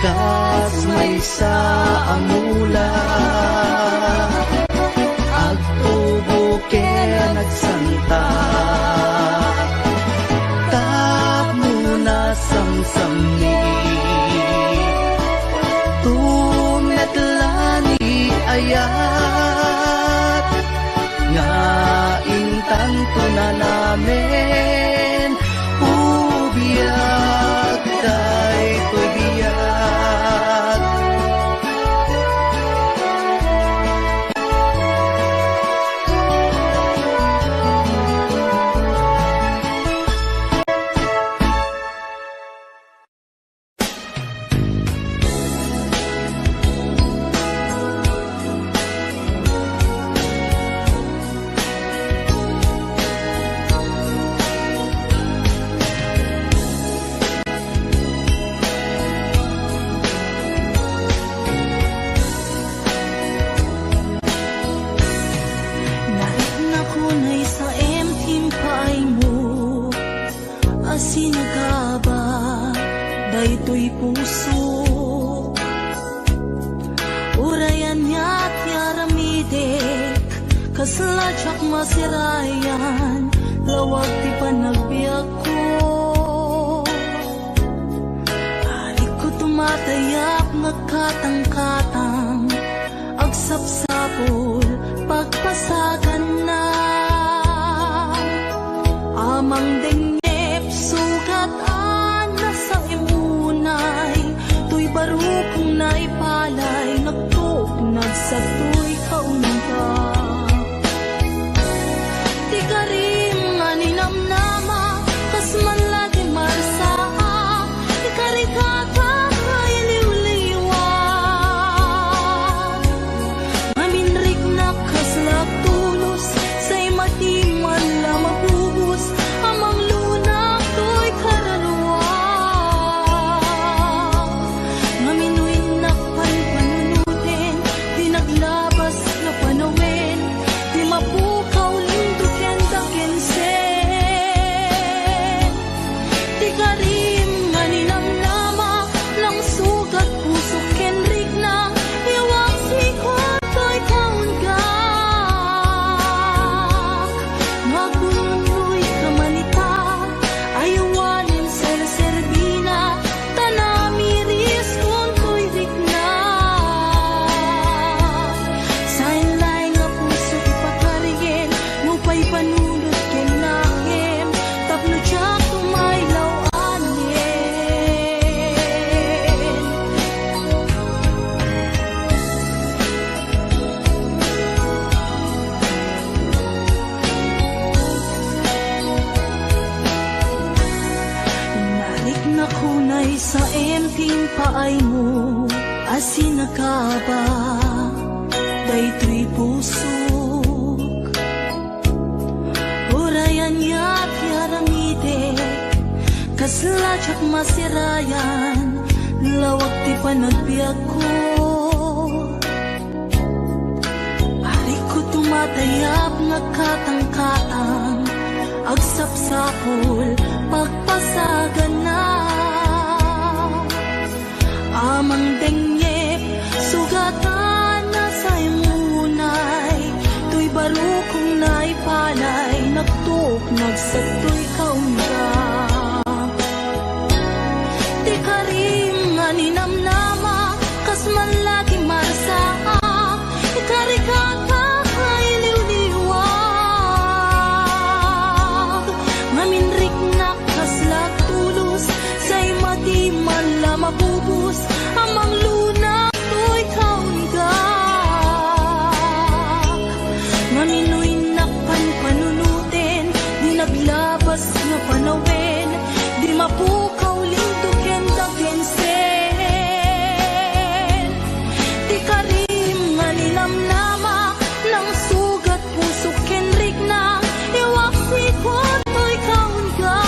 kas may sa amula, agtubo kaya nagsanta, tap muna samsami, tumetlani ayat, nga intanto na namin, ubiyag tay ko'y biyag. daytoy puso urayan niya't yaramidek kasladyak masirayan lawag ti panagbiag ko adik ko tumatayak nagkatang-katang agsapsapol pagpasagan na Maguloy ka manita, ayawanin ser-serbina, tanamiris kung to'y rikna. Sain laing nga puso ipakarigin, ngupay panunod ken nakem, tapno tiyak tumaylaw anin. Narik na kunay sa emping paay mo, asin na ka ba? Daytoy pusok Urayan ya't yaramidek, kasladyak masirayan, lawak ti panagbiag ko. Ari ko tumatayap nagkatang-katang, agsapsapol pagpasagan na. Amang dengyep sugatan na sa imunay, tuy barukong naipalay, nagtuok nagsatoy kaunga. Di karim nga ninamnama, kas man lagi marasa, ikarikata kay liwliwag. Maminrik na kaslag tulos, say madi man la mabubus, amang luna to'y kaunga. Maminoy nakpan panunutin, di naglabas nga panawin, di mapukaw lintuken daken sen. Di karim nga ninamnama, nang sugat puso kenrik na, iwaksi ko to'y kaunga.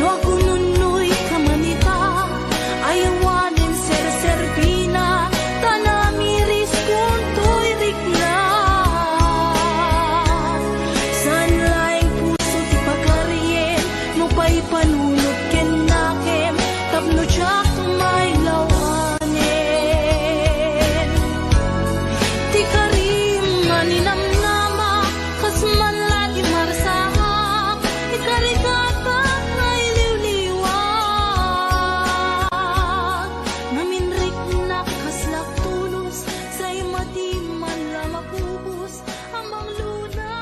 Wagununoy ka manita, ayawanin ser-serbina, tanamiris kung to'y rikna. San laing puso ti pagkarien, nupay panunod ken nakem, tapno tiyak tumaylaw anin. Ti karim nga ninamnama, kas man lagi marsahak, ikarikata ay liwliwag. Naminrik na kaslak tulos, say madi man la mapubus, amang luna.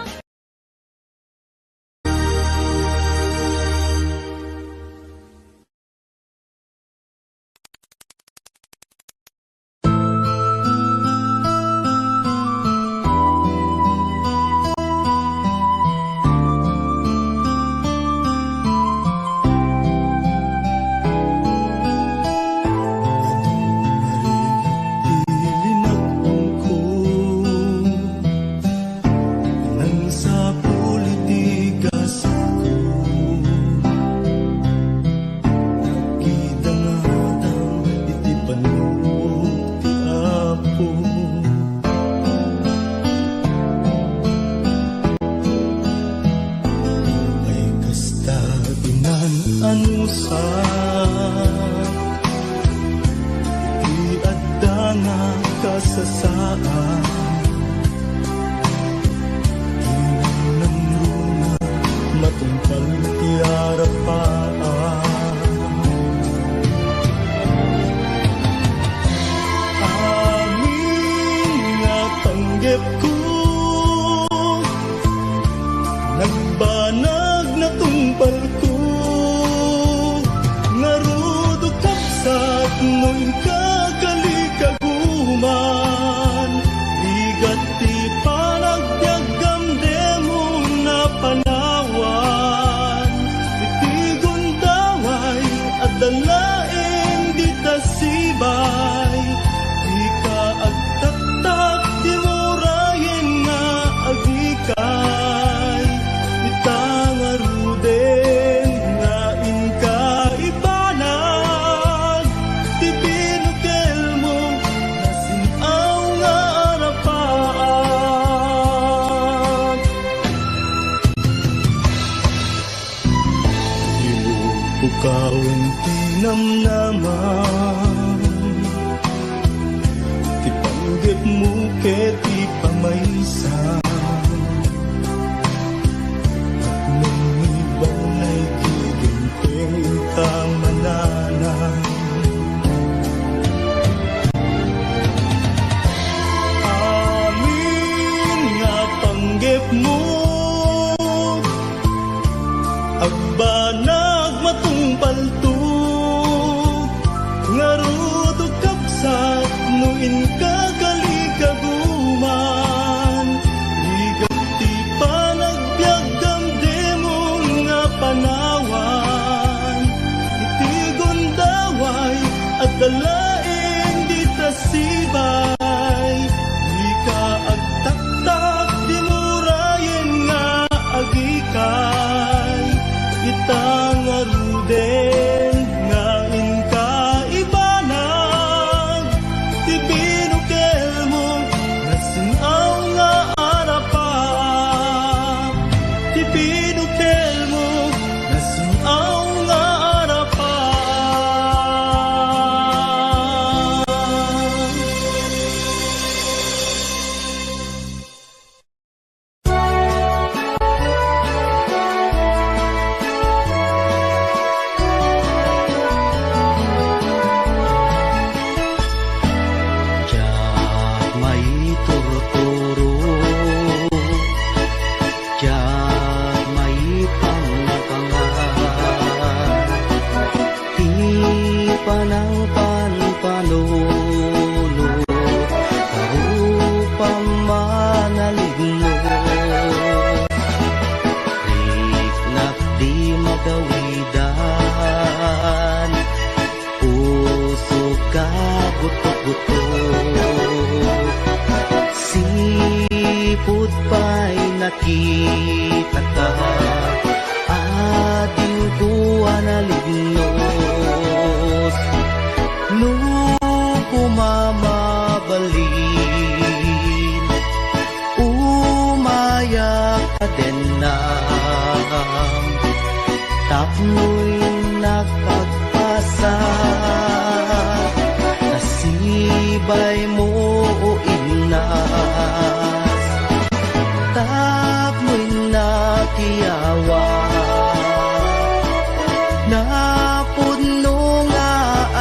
Ilinakbong ko nang sa politigas ko, nakita ngatang iti panunod ti Apo. Ay kasta inanusan, iadda nga kasasaan, inang matungkal ti arapaan. Amin nga panggep ko, nagbanag na tungpal ko, narudo kapsat mo'y kagalikaguman, bigat ti panagbiagam demo na panawan, iti gundaway at dalain di tasibay, di ka agtatak di murayin nga agikay, itangaruden nga inka ibanag, ti binukel mo nasinaw nga arapaan. Ilupukawan ti namnaman, ti panggep mo ket ti pamaysa, Hangtod pa'y nakita ka, ating kuha na lignos. Nung kumamabalin, umayak ka din na. Tapno'y nakagpasa, nasibay mo o inas. Tapno'y nakiyawa, napuno nga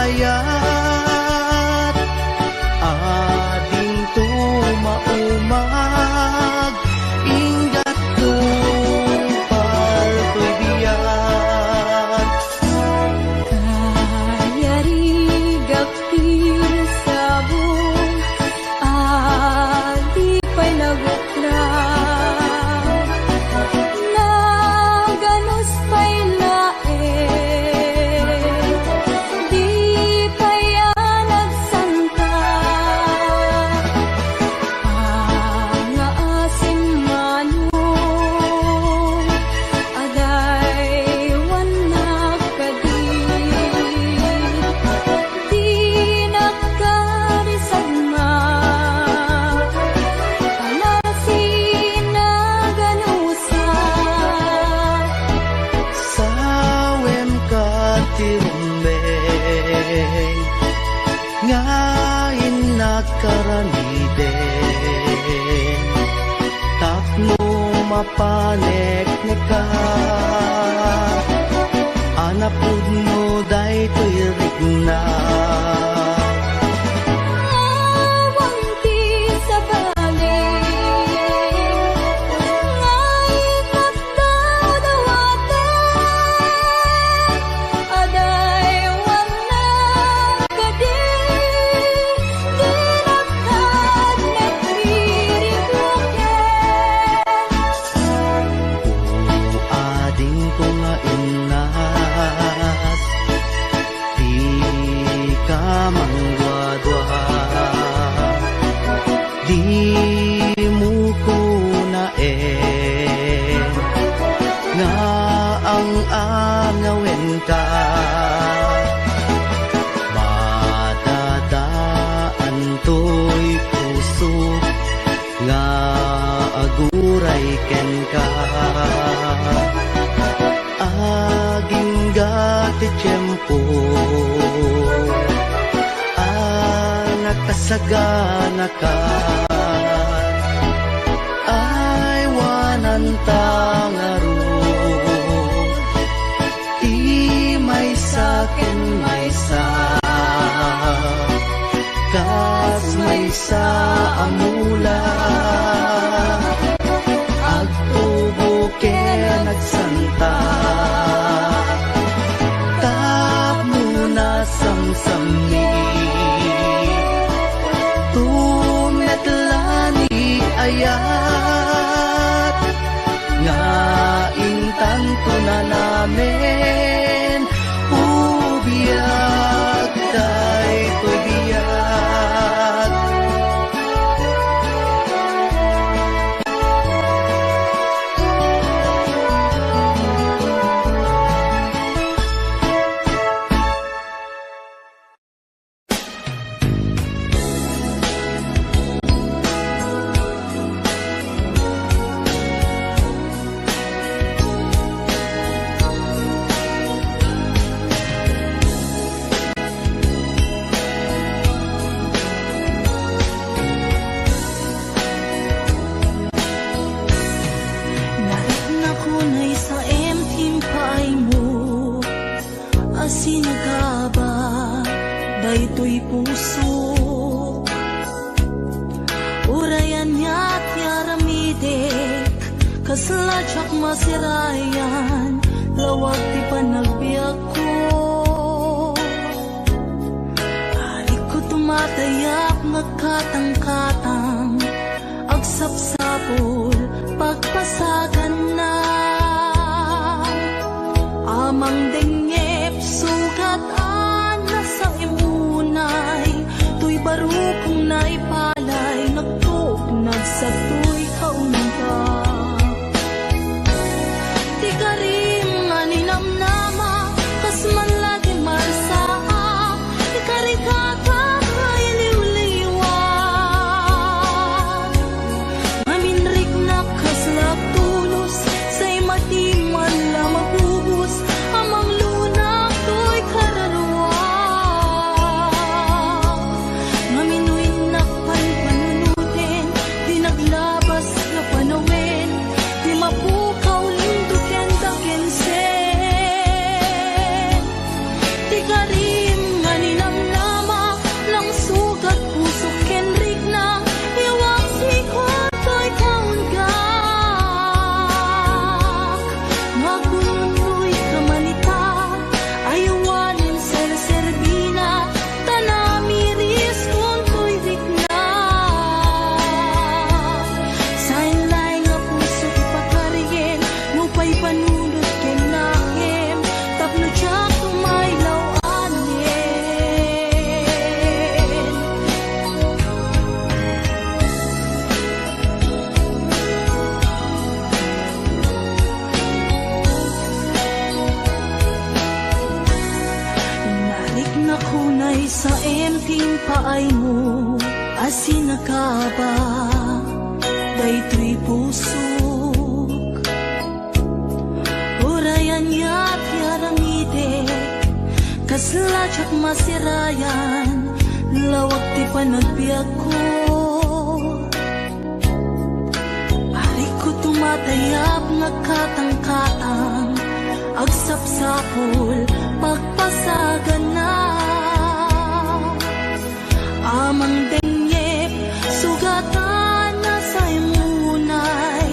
ayat. Ading tumaumag, ingat tumpal ko'y biyan. Kayarigapil sabong adi pa'y naguklaw, naganus pa'y lae, di pa'y nagsanta. Pangaasim manong aday wanak kadi, di nakarisagma, palasin na ganusa. Sawem ka tirumbeng, ngayon nakaramiden. Tapno mapanek ne ka, anapud mo day to'y rigna. Awang ti sa balik, ngay nagdaw-dawaten, aday wanak kadi, di nakad nagririgloken. Ading ko nga inas, di ka mangwadwa, di mo ko naen, nga ang angawin ka. Madadaan to'y puso, nga aguray ken ka. Aging gati tiyempo, nakasagana ka. Ay wanan tangaro, di may sakin may sa, kas may sa amula. Agtubo kaya nagsanta, tap muna samsami. Tumetlani ayat, nga intanto na namin, ubiyag tay to'y biyag. Narit na kunay sa emtim paay mo, asinagaba, daytoy puso. Urayan niya't yaramidek, kasladyak masirayan, lawag ti panagbiag ko. Ari ko tumatayak, nagkatang-katang, agsapsapol, pagpasagan na. Amang dengep, sugat-an na sa imunay, tuy barukong naipalay, nagtugnag sa tuy kaunay. paay mo asin nakaba daytoy pusok urayan yat yarangite kaslachak masirayan lawag ti panagbiag ko ari ko tumatayap nagkatang-katang agsapsapol pagpasagan na amang denyep sugatan na sa imunay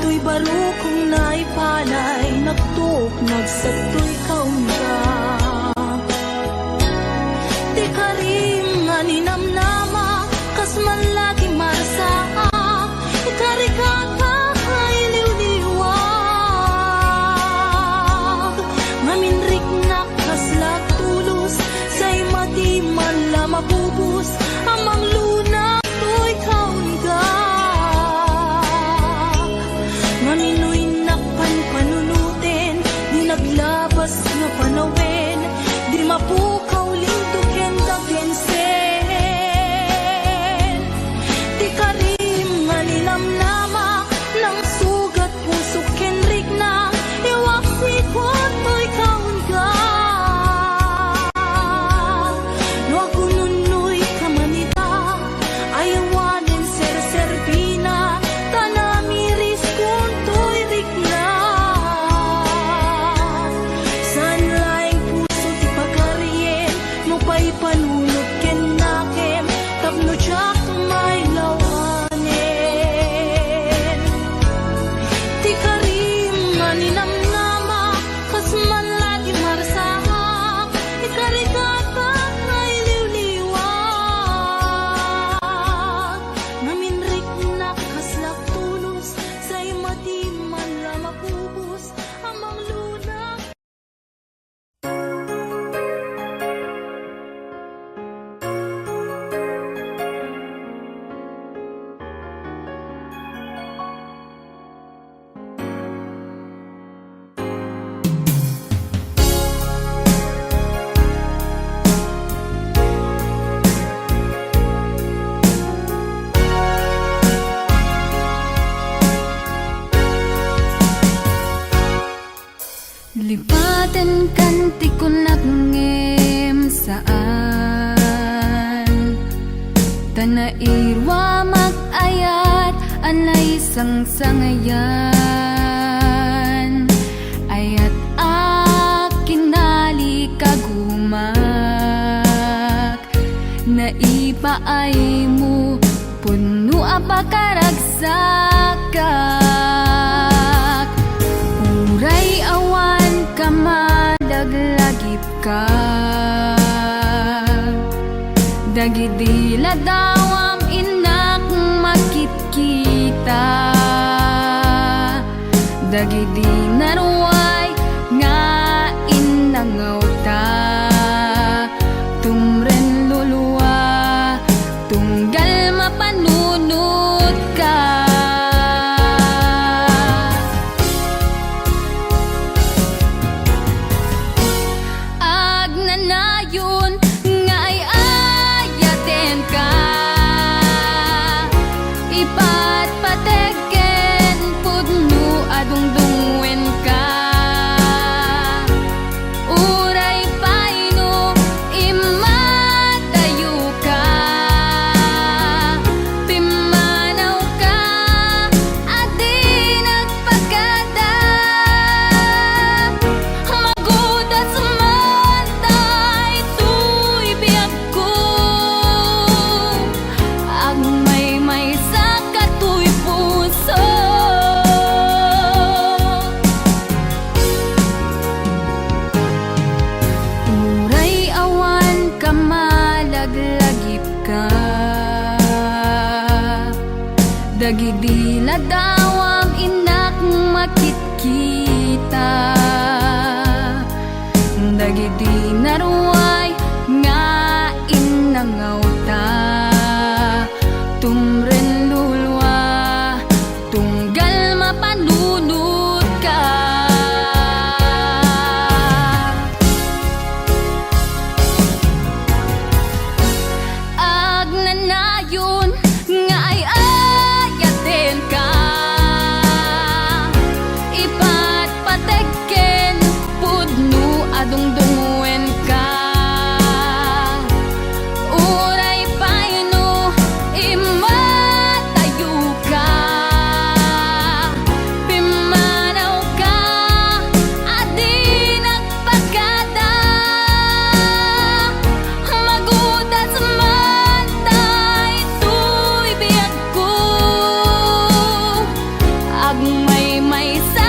tuy baro kong naipalay nagtuk nagsatoy kaunga di karim nga ninamnama kas man lagi marsaa ikarikata ay liwliwag ngaminrik na kaslag tulos say mati man la mabubus amang luna to'y kaunga nganinoy nakpan panunutin di naglabas nga panawin di mapukaw lintukin dagensen di karim nga ninamnama ng sugat puso kenrik na iwak sikot to'y kaunga no agununoy kamanita ayawanin ser-serbina tanamiris kun to'y rikna san laing puso ti pagkaryen no pa'y panunod ken nakem tapno tsak may lawanin ti karim nga ninamnama kas man lagi marsahak ikarikata ay liwliwag naminrik na kaslak tulos say mati man la mapubus amang luna. Lipatan kanti ko nakngem saan Tanairwa mag-ayat anay sang-sangayan Ayat akinali kagumak Naipaay mo puno apakaragsakak Uray awan kamadaglagip ka Dagidila dawam inak makit-kita Dagidi naruay nga inangaw ta Tumren luluwa tunggal mapanunod ka Agnanayon nga ay ayaten ka Ipatpateken pudno adungdungwen ka Ura Pag may